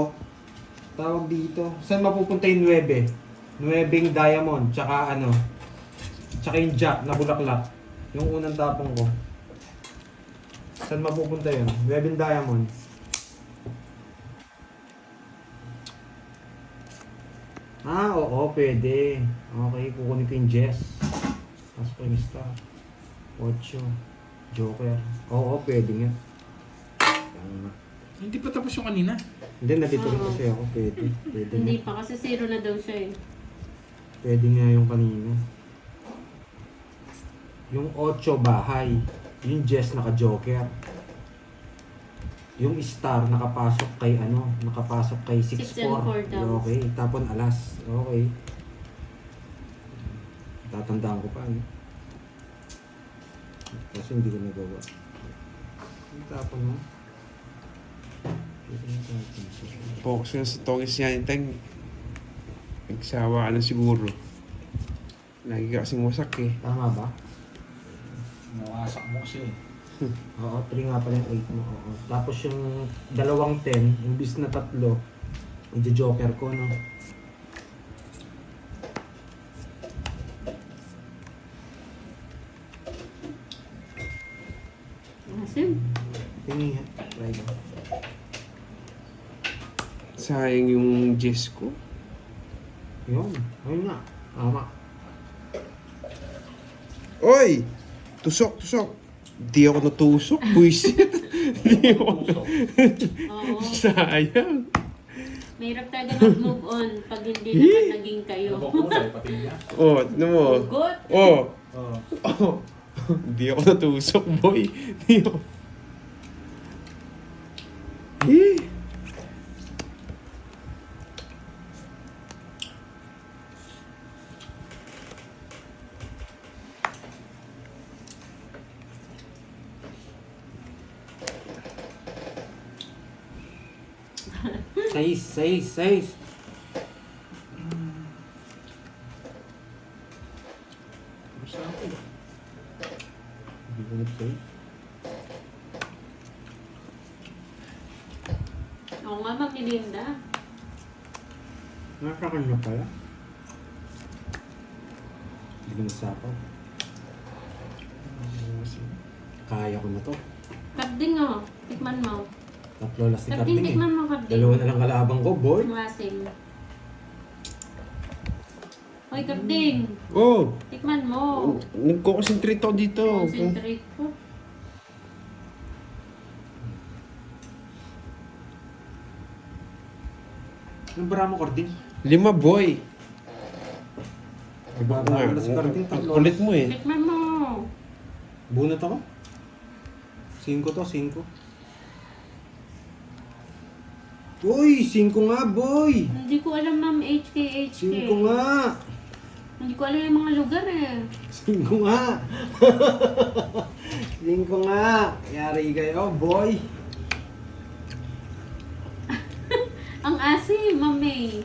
tawag dito. Saan mapupunta yung 9? 9 diamond, tsaka ano, tsaka yung jack na bulaklak. Yung unang tapong ko. Saan mapupunta yun? 9 diamond. Ah, oo, pwede. Okay, kukunin ko yung Jess. Tapos ko yung star. 8. Joker. Oo, pwede nga. Tama. Hindi pa tapos yung kanina. Hindi, nandito rin Oo. kasi ako. Pwede. Pwede Hindi nga. pa kasi zero na daw siya eh. Pwede nga yung kanina. Yung 8 bahay. Yung Jess naka-joker. Yung star nakapasok kay ano, nakapasok kay 6 and 4 6-4. daw. Okay, tapon alas. Okay. Tatandaan ko pa. Ano? Kasi hindi ko nagawa. Yung tapon mo. Focus na sa tokis yan. Teng. Nagsawa ka na siguro. Lagi ka kasing wasak eh. Tama ba? Nawasak mo kasi. Oo, 3 nga pala yung 8 mo. Oo. Tapos yung dalawang 10, imbis na 3, i-joker ko, no? Asim. Tingin, try ko. Sayang yung Jess ko. Yun, ayun nga. Tama. Oy! Tusok, tusok. Di ako natusok, buisit. Di ako. Oo. Sayang. Mahirap talaga mag-move on pag hindi naman naging kayo. Nabukulay, pati niya. Oh, tignan mo. Good. Oh. Oo. Oh. Di ako natusok, boy. Di ako. Eh. Seis. Hindi ko nag-save. Oo nga, magnilinda. Nasa kanya pala. Hindi ko nasapaw. Kaya ko na to. Kabding oh. Tikman mo. 3 last ni Kabding, Carding eh. tikman mo kabding. 2 na lang kalabang ko, boy. Ang lasing. Hoy, kabding. Oh. Tikman mo. Nagko-concentrate ako dito. Concentrate po. Anong bara mo, Carding? 5, boy. Baba Nga, na si Carding. ang kulit mo eh. Tikman mo. Bunot ako. 5 to, 5. Uy, 5 nga, boy! Hindi ko alam, ma'am, HK. 5 nga! Hindi ko alam yung mga lugar eh. 5 nga! 5 nga! Yari kayo, boy! Ang asim, mami.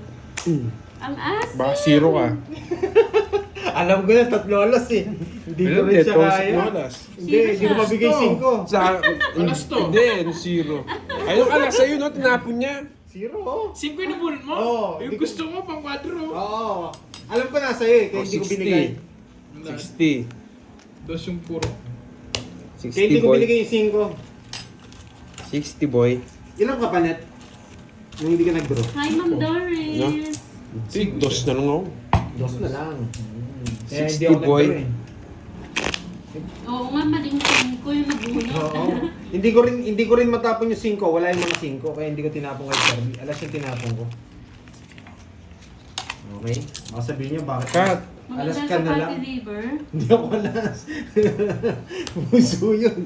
Ang asim. Baka 0 ka. Alam ko na, 3 alas eh. Hindi ko rin siya kaya. Hindi, hindi ko mabigay 5. Sa Alas to. Hindi, 0. Ayun alas sa'yo, no? Tinapon niya. 0 oh. 5 yung nabunot mo? Oo, Yung hindi ko- gusto mo, pang 4. Oo. Alam ko na sa'yo eh, kaya hindi ko binigay. 60. Dos yung puro. Kaya hindi 60, ko boy. binigay yung 60, boy. 5. Ilang ka pa, Net? Nung hindi ka nag-draw? Hi, Ma'am Doris. Dos na lang ako. 2 na lang. Kaya 60, hindi ako boy. nag-draw eh. Oo nga, maling ko yung nabunot. Oo. Hindi ko rin matapon yung 5. Wala yung mga 5 kaya hindi ko tinapon kay Kirby. Alas yung tinapon ko. Okay? Baka sabihin niyo bakit? Cut. Alas Maganda ka sa na lang. Party River. Hindi ako alas. Puso yun.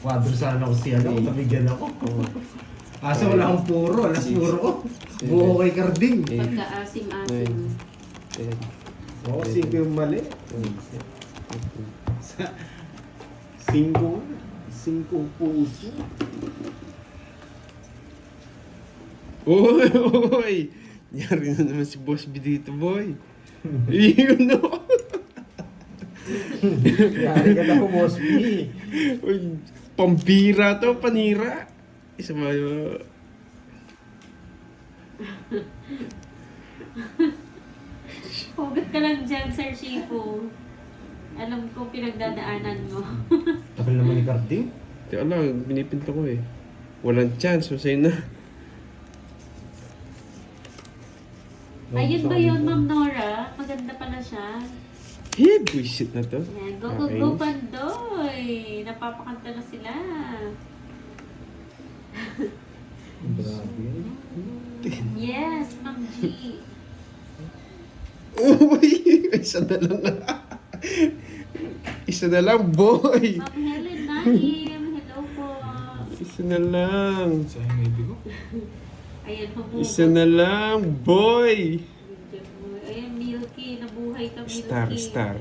Kwadro sana ako si ano, nabigyan ako. Asa wala akong puro, alas puro ko. Buo kay Carding. Pagka-asim-asim. 5 yung mali. 5 puso. Uy! Yari na naman si Boss B dito, boy. Yun no. Yari ka na po, Boss B. Uy, pambira to, panira. Isa ba Hugot ka lang dyan, Sir Shifu. Alam ko pinagdadaanan mo. Tagal naman ni Carding. Teka lang, binipinta ko eh. Walang chance, masaya na. Ayun ba yun, Ma'am Nora? Maganda pala siya. Buisit na to. Ayan, go, go, go, Pandoy! Napapakanta na sila. Grabe. Yes, Ma'am G. Uy, isa na lang. Isa na lang, boy. Ma'am Helen Naim, hello po. Isa na lang. Sayang maybe ko. Ayan, humugot. Isa na lang, boy. Ayan, Milky, nabuhay ka, Milky. Star.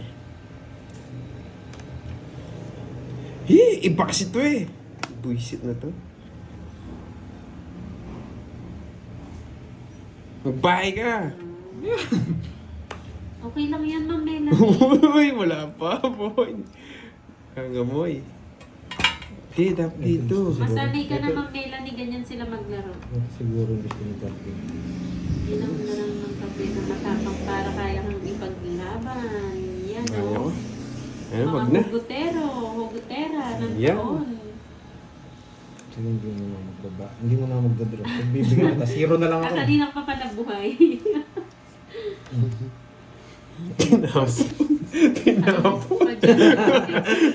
Iba kasi to eh. Buisit na to. Magbahay ka. Okay lang yan, Ma'am Melanie. Uy, wala pa, boy. Kangamoy. Di, dapat dito. Masanay ka na, Ma'am Melanie, ganyan sila maglaro. Ito siguro gusto ni Carding. Hindi lang na lang ng kape na matapang para kaya kang ipaglaban. Yan, Ayaw. o. Ayun, wag na. Hugutera, ng Yan. taon. Sige, hindi mo na magbaba. Hindi mo na magdodrop. Pagbibigyan ka, zero na lang ako. Kanina pa pala buhay. Tinapo.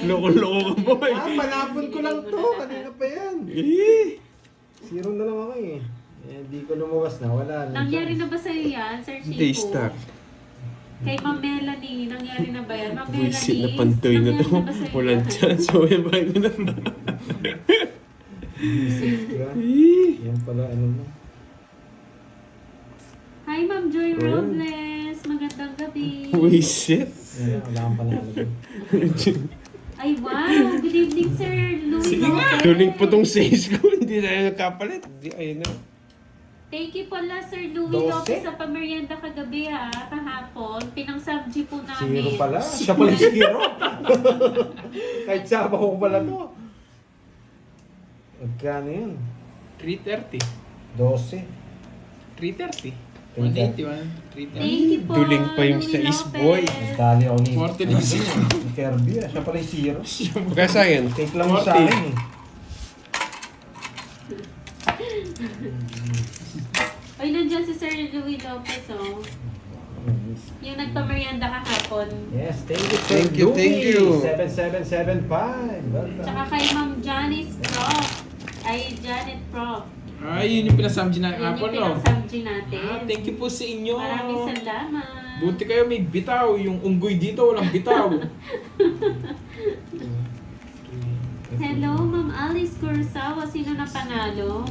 Loko-loko ka, boy. Panapon ko lang to. Kanina pa yan. Zero na lang ako eh. Hindi ko lumuwas na. Wala na. Nangyari na ba sa'yo yan, Sir Chico? Daystar. Kay Ma'am Melanie, nangyari na ba yan? Ma'am Buisit Melanie, na pantoy na to. nangyari ba sa'yo Walang yan? chance. So, yung bahay ko na. Diba? Yan pala ano mo. Hi, Ma'am Joy Oh. Robles. Magandang gabi. Buisit. Yan, wala kang panalo. Ay, wow. Good evening, Sir Louis. Sige nga. Lopez. Tuling po tong sales ko. Hindi tayo nagkapalit. Hindi, ayun na. Thank you pala, Sir Louis 12. Lopez, sa pamerienda kagabi, ha, kahapon. Pinang-subji po namin. Zero pala. Siya pala yung zero. Kahit saba ko pala to. Magkano yun? 330. 12. 330. 181. 330. Thank you po, Duling pa yung Louis sa is, Lopez. boy. Dali ako ni 40 lang siya. ni Kirby. Siya pala yung zero. Pagka sa akin, Take lang sa akin eh. Ay, nandiyan si Sir Louis Lopez, oh. Yung nagpamerienda kahapon. Yes, thank you. Thank you, thank you. 7775. Tsaka kay Ma'am Janice Prof. Ay, Janet Prof. Ay, yun yung pinasamji na Yun yung apple, no? pinang-subji natin. Thank you po sa inyo. Maraming salamat. Buti kayo may bitaw. Yung unggoy dito, walang bitaw. Hello, Ma'am Alice Cursawa. Sino na panalo?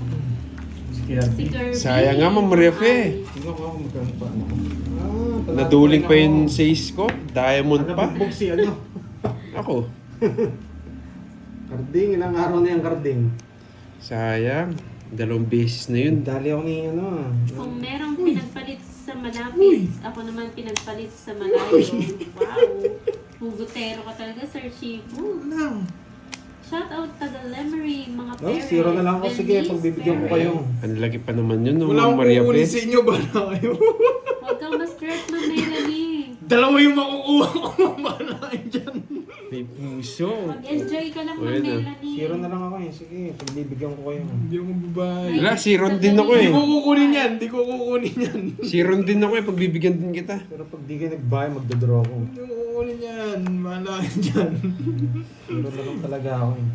Si Kirby. sayang nga, Ma'am Refe. Alice. Tingnan ko ako magkano pa ano ko. Naduling pa yung sales ko. Diamond pa. Nabugbog si ano. Ako. Karding, ilang araw na yung karding. Sayang. 2 beses na yun. Dali ako ni ano. Kung merong pinagpalit sa malapit, ako naman pinagpalit sa malayo. Wow. Hugutero ka talaga, Sir Chifu. Shout out taga Lemery, mga No, parents. zero na lang ako. Sige, Denise, pagbibigyan ko kayo. Ang laki pa naman yun, no? Wala akong Maria kukunin Pes. sa inyo. Ba na kayo? Huwag kang ma-stress, Ma'am Melanie. Dalawa yung makukuha ko. Ba na kayo dyan? May puso. Mag-enjoy ka lang, Ma'am Pwede. Melanie. Zero na lang ako eh. Sige, pagbibigyan ko kayo. Hindi ako babae. Wala, si Ron din ako Hindi eh. ko kukunin yan. Hindi ko kukunin yan. Si Ron din ako eh. Pagbibigyan din kita. Pero pag di kayo nag-buy, magdodraw ako. Hindi ko kukunin yan. Bahala kayo dyan. Zero na lang talaga ako eh.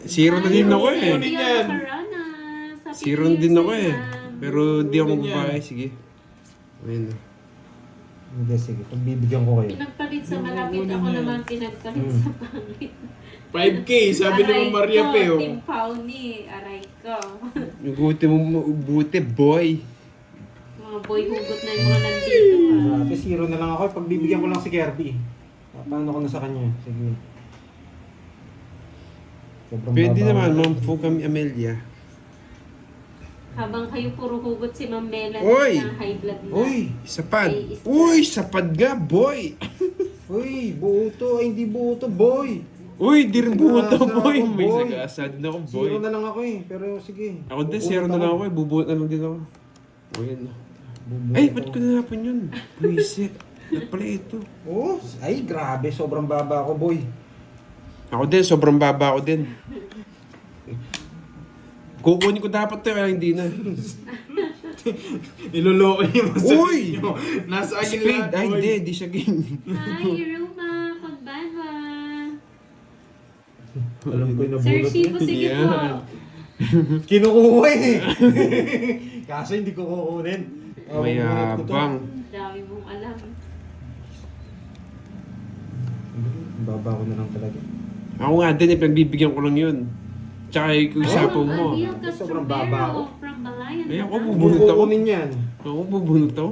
Si Ron na din ako eh. Kunin yan. Si Ron din ako eh. Pero di ako magbahay. Sige. Ayun na. Hindi, sige. Pagbibigyan ko kayo. Pinagpalit sa malapit, ako naman pinagpalit sa pangit. 5K, sabi ni Ma'am Maria ko, Peo. Team Pauni, aray ko. Yung buti mo, buti boy. Mga boy hugot na yung mga nandito, ha. Grabe, zero na lang ako. Pagbibigyan ko lang si Kirby. Paano ko na sa kanya? Sige. Sobrang Pwede baba. naman, ma'am po kami Amelia. Habang kayo puro hugot si Ma'am Melanie Uy! na high blood na. Uy, sapad. Ay, isa. Uy, sapad nga, boy. Uy, buo to. Ay, hindi buo to, boy. Uy, di rin buo to, Sagasa boy. ako, May boy. sagasa din ako, boy. Zero na lang ako eh. Pero sige. Ako din, Bubuhat zero na lang ako eh. Bubuhat na lang din ako. O yan. Bubuhat Ay, ako. ba't ko nanapon yun? Buisit. Ba't pala ito? Oh, ay, grabe. Sobrang baba ako, boy. Ako din, sobrang baba ako din. Kukunin ko dapat to, kaya hindi na. Niloloko niyo mo sa Uy! inyo. Nasa akin Spade. lahat. Ay, boy. hindi. Di siya king. Hi, Ruma! Pagbanwa! Alam ko yung Sir nabulot Shivo, niya. sige Yan. po. Kinukuha eh. Kaso hindi ko kukunin. Oh, bubuhat ko to. Mayabang. Dami mong alam. Baba ko na lang talaga. Ako nga din, pinagbibigyan ko lang yun. Tsaka yung isapaw mo. Adil Sobrang baba ako. Castromero from Balayan. Ay, ako Batangas. bubunot ako. Kukunin yan. Ako, bubunot ako.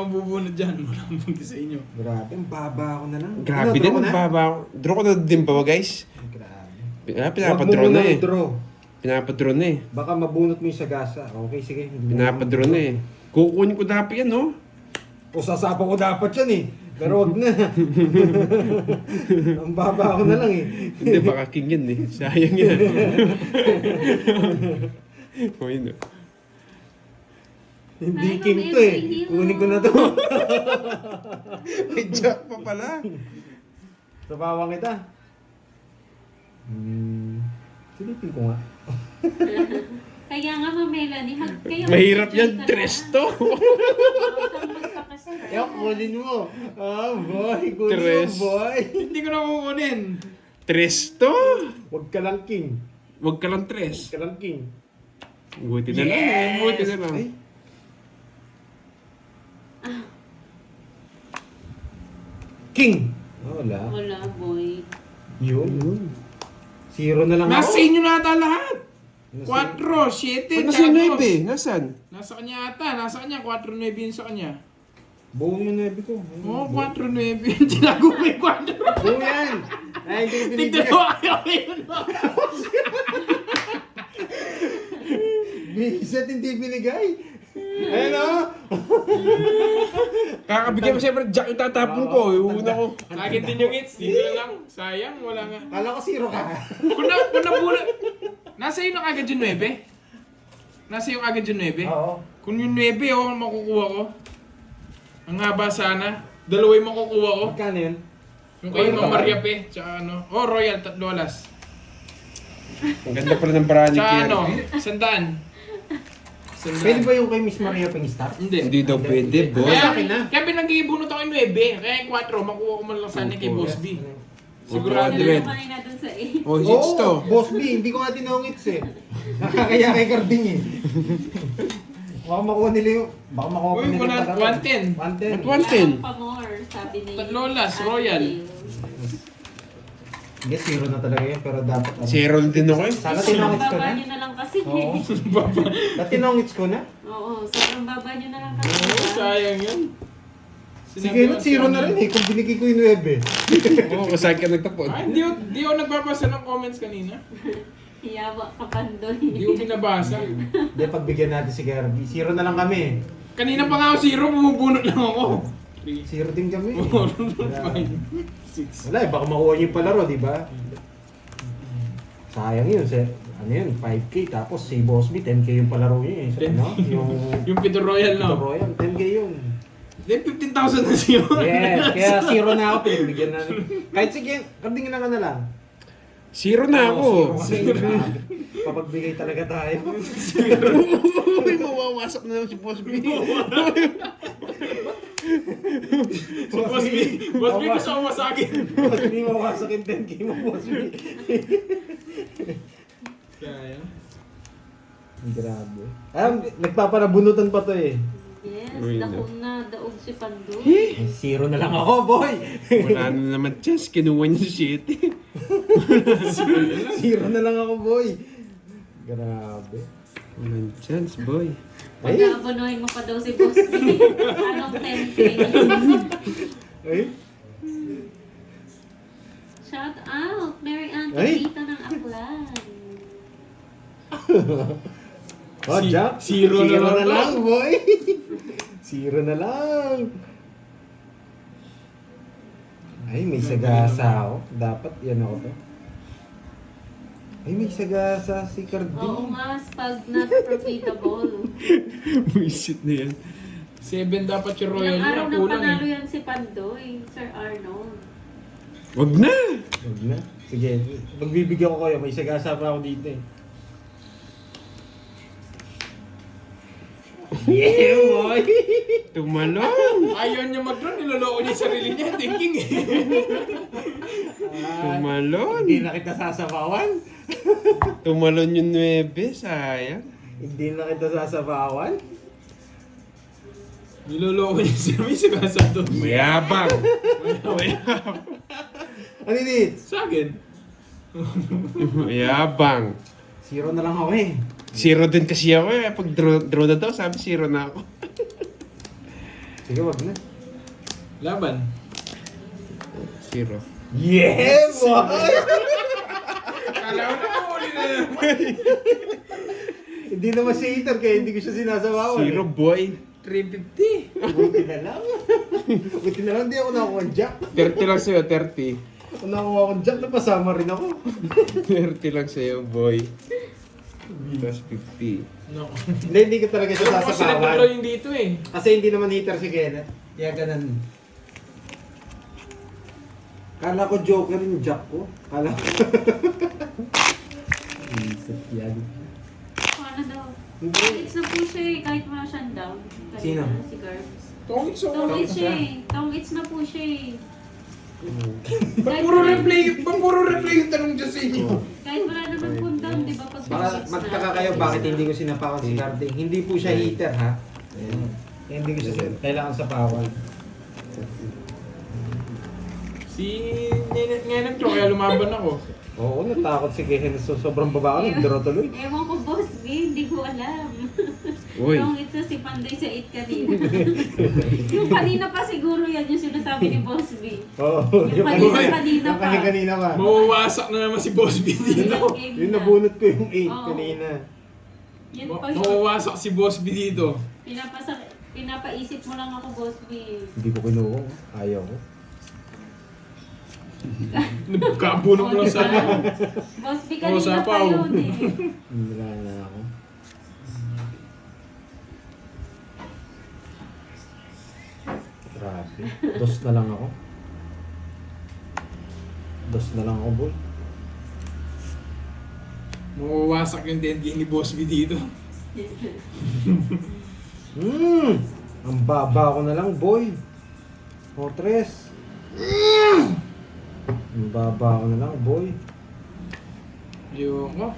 Bubunot dyan. Walang bunti sa inyo. Grabe, ang baba ko na lang. Grabe Ano, din, draw ko ang na? baba ako. Draw ko na din ba, guys? Grabe. Pinapadraw na eh. Draw. Pinapadraw na eh. Baka mabunot mo yung sagasa. Okay, sige. Hindi mo Pinapadraw na eh. Kukunin ko dapat yan, no? O sasapa ko dapat yan eh. Pero wag na. Ang baba ko na lang eh. Hindi, baka king yan eh. Sayang yan. O yun, no? Hindi Ay, king Ma'am to eh. Emily, Kunin ko na to. May jack pa pala. Sapawan kita. Silipin ko nga. Kaya nga, Ma'am Melanie, kayo Mahirap mag-enjoy yan, ka na. tres to. Huwag kang magpaka-stress. Kaya kunin mo. Ah, boy. Kunin Tres. mo, boy. Hindi ko na kukunin. Tres to. Wag ka lang king. Huwag ka lang tres. Wag ka lang king. Buti na lang. Buti na lang. Ay. King. Oh, wala. Wala, boy. Yun. Zero na lang Nasa ako. inyo na ata lahat. Nasa- 4, 7, Ba't nasa 9? Nasaan? Nasa kanya ata. Nasa kanya. 4, 9 yun sa kanya. Buong yung nebi ko. Oo, 4, 9 yun. Tinago ko yung 4. Buong yan. Ay, hindi ko Tignan binibigyan. mo kayo yun. Biset hindi binigay. Ayun o. Kakabigyan mo siyempre jack yung tatapon ko. Yung una ko. Sa akin din yung hits. Dito na lang. Sayang. Wala nga. Kala ko zero ka. Kung nabula. Nasa iyo na agad yung 9. Nasa iyo agad yung 9. Oo. Kung yung 9, oh, makukuha ko. Ang haba sana. Dalawa yung makukuha ko. Magkano yun? Yung kay Royal Ma'am ba? Maria Pe. Tsaka ano. Oh, Royal. 3 dollars. Ang ganda pala ng barani Tsaka kaya. ano. 100. Pwede ba yung kay Miss Maria Pang-start? Hindi. Hindi daw pwede, boy. Sa akin na. Kaya pinag-iibunot ako yung 9. Kaya yung 4, makuha ko man lang sana kay Boss B. Sigurado. Ano Dread. yung kanina dun sa A? Oh, hits to. Boss B, hindi ko nga tinongits eh. Nakakaya kay Carding eh. Baka makuha nila yung... Baka makuha Uy, nila yung pagkaroon. 110. 110. Ba't 110? Pa more, sabi ni Lolas, Ate Royal. Gail. Hindi, zero na talaga yun, pero dapat... ano. Zero din ako eh. Sana Sobrang tinongits ko baba na. nyo na lang kasi. Oo. Dati tinongits ko na. Oo, sobrang baba nyo na lang kasi. Oo, sayang yun. Sige, zero na rin eh, kung binigay ko yung 9. Oo, saan ka nagtapon? Ay, di ako nagbabasa ng comments kanina. Hiyawa ka pandoy. Di ko binabasa. Hindi, pagbigyan natin si Garby. Zero na lang kami. Kanina pa nga ako 0, bumubunot lang ako. 3, Zero din kami. 4, 5, 6. Wala eh, baka makuha niyo yung palaro, di ba? Sayang yun. Ano yun, 5K. Tapos si Boss B, 10K yung palaro niya eh. So, ano? Yung... Yung Pito Royal, Ito no? Royal, 10K yun. Then 15,000 na siya. Yes, kaya zero na ako, pinagbigyan na. Kahit sige, karding na ka na lang. Zero na ako. Oo, zero kasi grabe. Papagbigay talaga tayo. Uy, mawawasak na lang si Boss B. So, Boss B, gusto ko masakit. Boss B, mawasak yung 10K mo, Boss B. Kaya. Grabe. Nagpapanabunutan pa to eh. Yes, Uy, daog na, daog si Pandoy. Ay, zero na lang ako, boy! Wala na naman chance. Kinuha niya si City. Zero na lang ako, boy. Grabe. Walang chance, boy. Ay, Pag-aabonohin mo pa daw si Boss B. Anong 10K? ay, Shout out! Mary Ann Ay! Pagita ng Aklan. Oh, Jack. Zero na lang to. boy. Zero na lang. Ay, may sagasa ako. Dapat yan ako to. Ay, may sagasa si Cardi. Oo nga, pag not profitable. Buisit na yan. 7 dapat yung royal Ilang araw niya. nang Kulang panalo eh. yan si Pandoy, Sir Arnold. Wag na! Huwag na. Sige, pagbibigyan ko kayo. May sagasa pa ako dito eh. Yeah, boy! Tumalon! Ayaw niya mag-run, niloloko niya yung sarili niya. Thinking eh. Tumalon! Hindi na kita sasabawan. Tumalon yung 9, sayang. Hindi na kita sasabawan. Niloloko niya si May sagasa doon. Mayabang! Mayabang! Ano yun? Sa akin. Mayabang! Zero na lang ako eh. Zero din kasi ako eh. Pag draw na daw, sabi zero na ako. Sige, wag na. Laban. Zero. Yeah, boy! Kala ko na uli na naman. Hindi naman si hater kaya hindi ko siya sinasabawan. Zero, boy. 350. Buti na lang. Buti na lang, di ako nakakuha ng jack. 30 lang sa'yo, 30. Kung nakakuha akong jack, napasama rin ako. 30 lang sa'yo, boy. Plus 50. No. Hindi ko talaga siya Kasi nagdalo sasabawan. yung dito eh. Kasi hindi naman hater si Kenneth. Kaya ganun. Kala ko joker yung jack ko. Kala ko. Isip yan. Ano daw? Hindi. It's na po siya eh, kahit wala siyang down. Kanina, Sino? Si Garbs. Tongits ako lang. Tongits siya eh. Tongits na po siya eh. Ba't puro replay yung tanong dyan sa inyo? Kahit wala naman po down, di ba? Pag Baka tongits magtaka na. kayo bakit hindi ko sinapawan si Carding. Hindi po siya hater ha. Ayan. Hindi ko siya kailangan sapawan. Si Nenet nga nag kaya lumaban ako. Oo, natakot si Kenneth. So, sobrang baba ako. Nagdaro tuloy. Ewan ko, Boss B, hindi ko alam. Uy. Tongits na si Pandoy sa 8 kanina. Yung kanina pa siguro yan yung sinasabi ni Boss B. Oo. Yung kanina pa. Yung kanina pa. Mawawasak na naman si Boss B dito. Yung nabunot ko yung 8 Oo. kanina. Yun pa yun. Mawawasak si Boss B dito. Pinapaisip mo lang ako, Boss B. Hindi ko kinuha. Ayaw ko. Nagkabuno mo lang sa akin. Boss B, Oo, kanina pa sapaw. yun eh. Wala na ako. Grabe. Dos na lang ako. Dos na lang ako, boy. Mawawasak yung dengue ni Boss B dito. Ang baba ko na lang, boy. O, tres. Ang baba ko na lang, boy. Ayoko.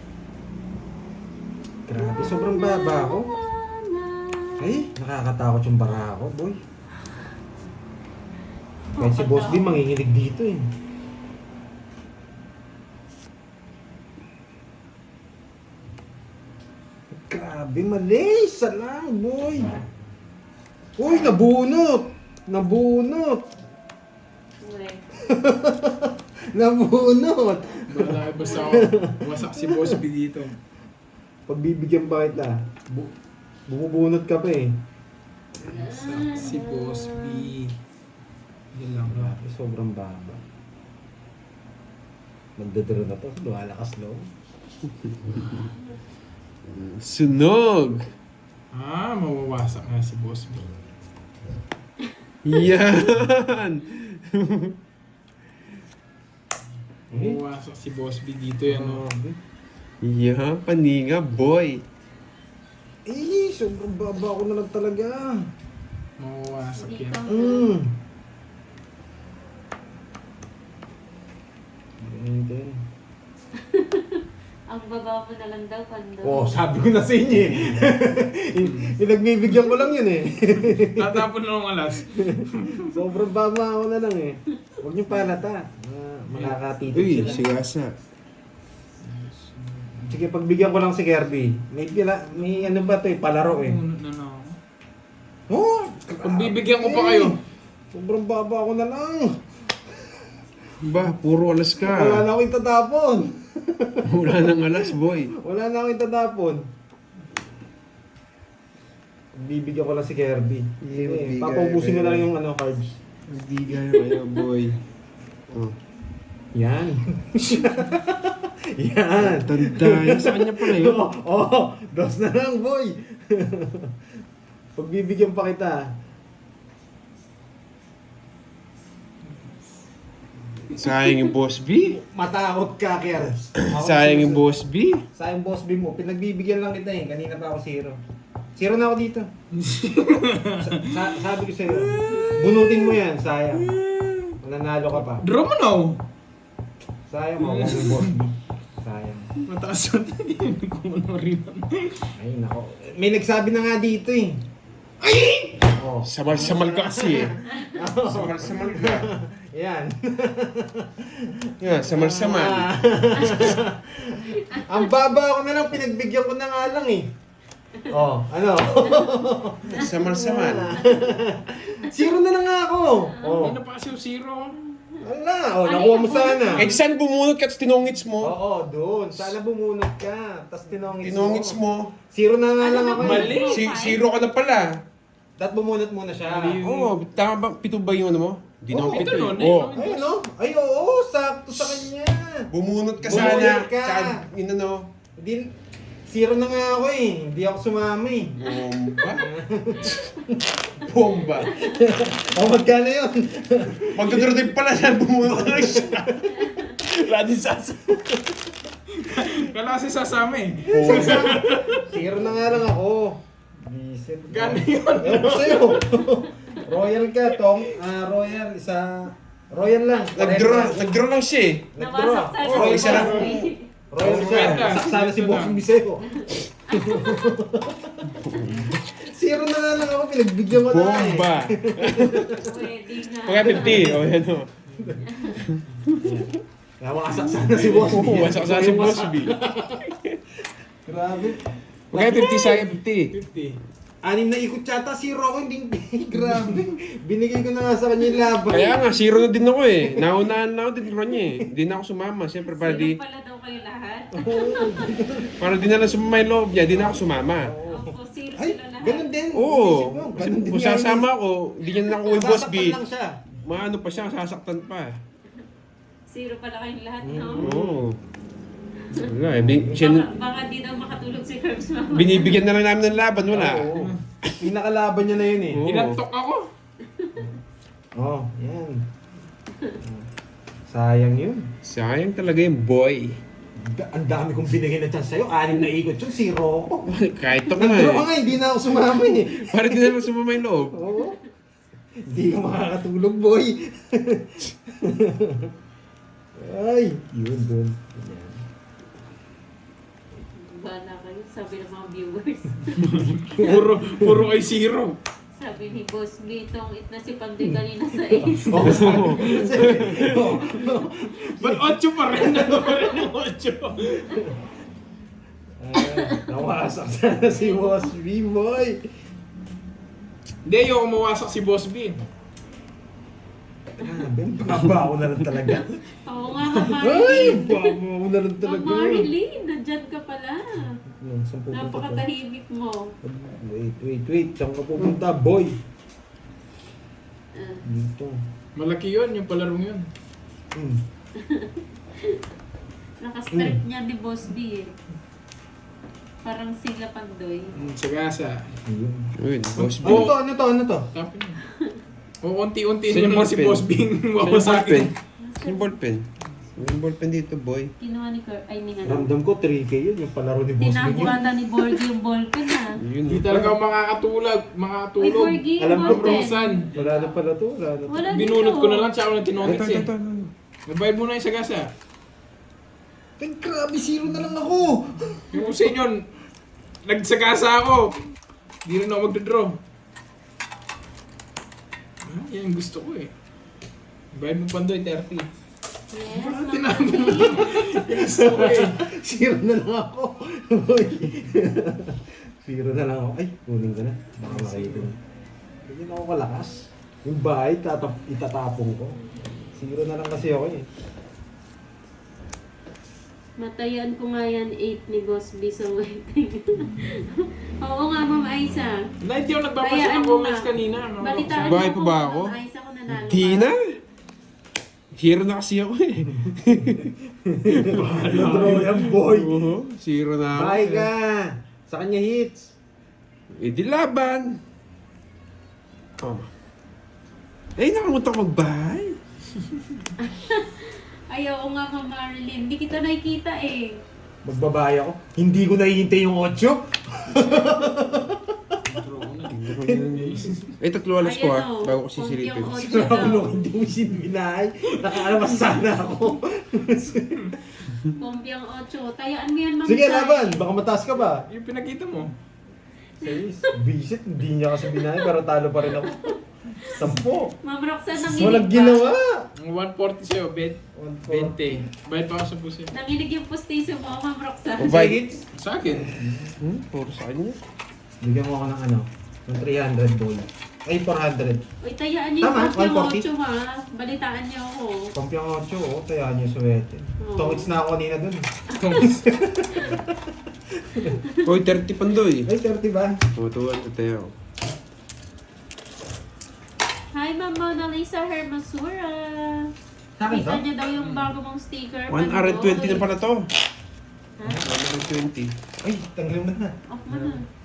Grabe, sobrang baba ko. Ay, nakakatakot yung bara ko, boy. Kahit si Boss B manginginig dito eh. Grabe, mali. Isa lang, boy. Uy, nabunot. Nabunot. Uwe. Nabunot. Malaki basta ako. Wasak si Boss B dito. Pagbibigyan ba kita? Bumubunot ka pa eh. Wasak si Boss B. Yan lang. Grabe, sobrang baba. Magdadaro na to. Lumalakas loob. Sunog! Ah, mawawasak na si Boss B. Yan! Mawawasak si Boss B dito yan. Oh. Grabe. Yan, paninga, boy. Eh, sobrang baba ko na lang talaga. Mawawasak yan. Hindi. Ang baba mo na lang daw, Pandoy. Oh, sabi ko na sa inyo eh. Pinagbibigyan ko lang yun eh. Tatapon na ng alas. Sobrang baba ako na lang eh. Huwag niyo palata. Makakatitip Uy, sila. sigasa. Sige, pagbigyan ko lang si Kirby. May ano ba to eh, palaro eh. Unod na na ako. Oh! Kung bibigyan ko pa kayo. Sobrang baba ko na lang. Ba, puro alas ka. Wala na akong itatapon. Wala nang alas, boy. Wala na akong itatapon. Bibigyan ko lang si Kirby. Hindi, magbigay Papaubusin ko kayo. na lang yung cards. Hindi gaya kayo, boy. Oh. Yan. Yan. Tanda yan. Sa kanya pala yun. Dos na lang, boy. Pagbibigyan pa kita. Sayang yung boss B. Matakot ka, Kirbs. Sayang yung boss B. Sayang boss B mo. Pinagbibigyan lang kita eh. Kanina pa ako zero. Zero na ako dito. Sabi ko sa'yo, bunutin mo yan. Sayang. Mananalo ka pa. Draw mo na. Sayang mo. Huwag yung boss B. Sayang. Mataas yun. Kung ano rin. Ay, nako. May nagsabi na nga dito eh. Oh. Samal-samal ka kasi eh. Samal-samal ka. Yan. Yan, samal-samal. Ang baba ko na lang, pinagbigyan ko na nga lang eh. Oh, ano? Samal-samal. Zero na lang nga ako. Oh. Hindi na pa kasi yung zero. Wala. Oh, nakuha mo sana. Eh, di sana bumunot ka at tinongits mo. Oo, doon. Sana bumunot ka. Tapos Tinongits mo. Zero na nga lang ako. eh. Mali. Zero ka na pala. Dapat bumunot muna siya. Oo, tama ba? Pito ba yung ano mo? Di na Oo, ako pito ito eh. nun, Oo. eh. Ay, no? Ay, oo. Sakto sa kanya. Bumunot ka Bumunot sana. ka. Tsaka, yun ano. Hindi, zero na nga ako eh. Hindi ako sumama eh. Bomba? Bomba. O, magkano yun? Magdodro din pala siya. Bumunot ka lang siya. Radin sasa. Kala kasi sasama eh. Zero na nga lang ako. Visit. Gano yun? Ewan ko sa'yo. Royal ka, Tong. Royal, isa. Royal lang. Nag-draw lang siya eh. Nag-draw. Nawasak sa Oh, isa lang. Royal siya. Ganda. Saksana si Boss Biseo. Zero na nga lang ako. Pinagbigyan ko na nga eh. Bomba. Pwede na. Pagka 50. O yan o. Kaya makasak sana si Boss B. Oo, wasak sa si Boss B. Grabe. Pagka 50 sa'yo 50. 50. Anim na ikot yata, zero ako, hindi. Grabe. Binigay ko na nga sa kanya yung laban. Kaya nga, zero na din ako eh. Naunahan na ako din ko niya eh. Hindi na ako sumama. Siyempre, para Sino di, pala daw kayo lahat? para di na lang sumama yung loob niya, di na ako sumama. Opo, zero Ay, sila lahat. ganun din. Oo. Isip mo, ganun din Kung nga yun. sasama ako, di niya na ako yung boss B. Sasaktan lang siya. Maano pa siya, sasaktan pa. Zero pala kayong lahat, no? Oo. Wala eh. Baka di daw makatulog si Curbs mama. Binibigyan na lang namin ng laban, wala. Oo. Yung nakalaban niya na yun eh. Oo. Inantok ako. Oh, yan. Sayang yun. Sayang talaga yung boy. Ang dami kong binigay na chance sa'yo. 6 na ikot yun, zero ako. Kahit ito ka Nag-draw ka eh. nga, hindi na ako sumama eh. Para di na lang sumama yung loob. Oo. Hindi ka makakatulog, boy. Ay, yun dun. Yan. Bala kayo, sabi ng mga viewers. Puro kay zero. Sabi ni Boss B, itong it na si Pandoy kanina sa is. Oh, Ba't 8 pa rin? Ano pa rin yung 8? nawasak sana si Boss B, boy. Hindi, ayoko mawasak si Boss B. Grabe, baba ako na lang talaga. Oo nga, Mama Ay, Marilyn. baba ako na lang talaga. Mama Marilyn, nandyan ka pala. Saan pupunta to? Napakatahimik mo. Wait. Saan ka pupunta, boy? Ah, Dito. Malaki yun, yung palarong yun. naka-start niya ni Boss B eh. Parang sila Pandoy. Sagasa. Ayun. Uy, boss B. Ano to? Tapos yun. O, unti-unti Saan na yung lang si ballpen? Boss Bing Saan yung wawasakin. ballpen? Yung ballpen. Yung ballpen dito, boy. Kinuha ni Cur, ay ni ano. Ramdam ko 3K yun, yung palaro ni Boss Bing yun. Tinabuhatan ni Borgie yung ballpen ha. Yun. Hindi talaga ako makakatulog. Ay, Makakatulog. Borgie, Alam yung ko, ballpen. Rosan. Wala na pala to, wala na to. Wala Binunot dito. ko na lang tsaka ako ng tinongits eh. Ito. Nabayad mo na yung sagasa. Ay, grabe, zero na lang ako. Yung sa inyo, nagsagasa ako. Hindi rin ako magdodraw. Yan ang gusto ko eh. Bayad mo Pandoy, 30. Yes, Mama Tinabi mo. Marilyn. Gusto ko eh. Zero na lang ako. Boy. Zero na lang ako. Ay, kunin ka na. Baka makita mo. Hindi na ako kalakas. Yung bahay, itatapong ko. Zero na lang kasi ako eh. Matayan ko nga yan 8 ni Boss B sa waiting. Oo nga, Ma'am Aiza. Na, hindi ako nagbabasa Kaya ng ano comments nga, kanina. Balitaan Bahay mo pa kung ba ako? Ma'am Aiza ko nanalo Di ka. na. Hero na kasi ako eh. Draw yan, boy. Oo, zero na ako. Bye ka. Sa kanya hits. Eh di laban. Oh. Eh, nakalimutan ko mag-bye. Ayaw nga, Ma'am Marilyn. Hindi kita nakikita eh. Magbabahay ako. Hindi ko nahihintay yung 8. Eh, tatlo alas ko Ayan, oh. bago ko sisilipin. Kumpyong Sira otso ulo, daw. hindi mo sinbinahay. Nakaalas sana ako. Kumpyong 8. Tayaan mo yan, Ma'am Sige, Sai. laban. Baka mataas ka ba? Yung pinakita mo. Sayis, visit. Hindi niya kasi binahay, pero talo pa rin ako. 10. Ma'am Roxanne, nanginig Walang ba? ginawa. Ang 140 sa'yo, 20. Bayad pa ako sa pusin. Nanginig yung pustiso mo, Ma'am Roxanne. Kung 5 hits, Sa akin. Puro sa kanya. bigyan mo ako ng ano, ng 300 boy. Ay, 400. Uy, tayaan niyo Tama, yung kumpyong 140. 8 ha. Balitaan niyo ako. Kampiang 8, oh, tayaan niyo suwete. Oo. 2 hits na ako kanina dun. Hoy, 30 pandoy. Ay, 30 ba? Tutuan sa tayo. Hi, Ma'am Mona Lisa Hermosura. Sa akin Kita to? niyo daw yung bago mong sticker. 120 na pala to. Ha? 120. Ay, tanggalin mo na. Off mo na.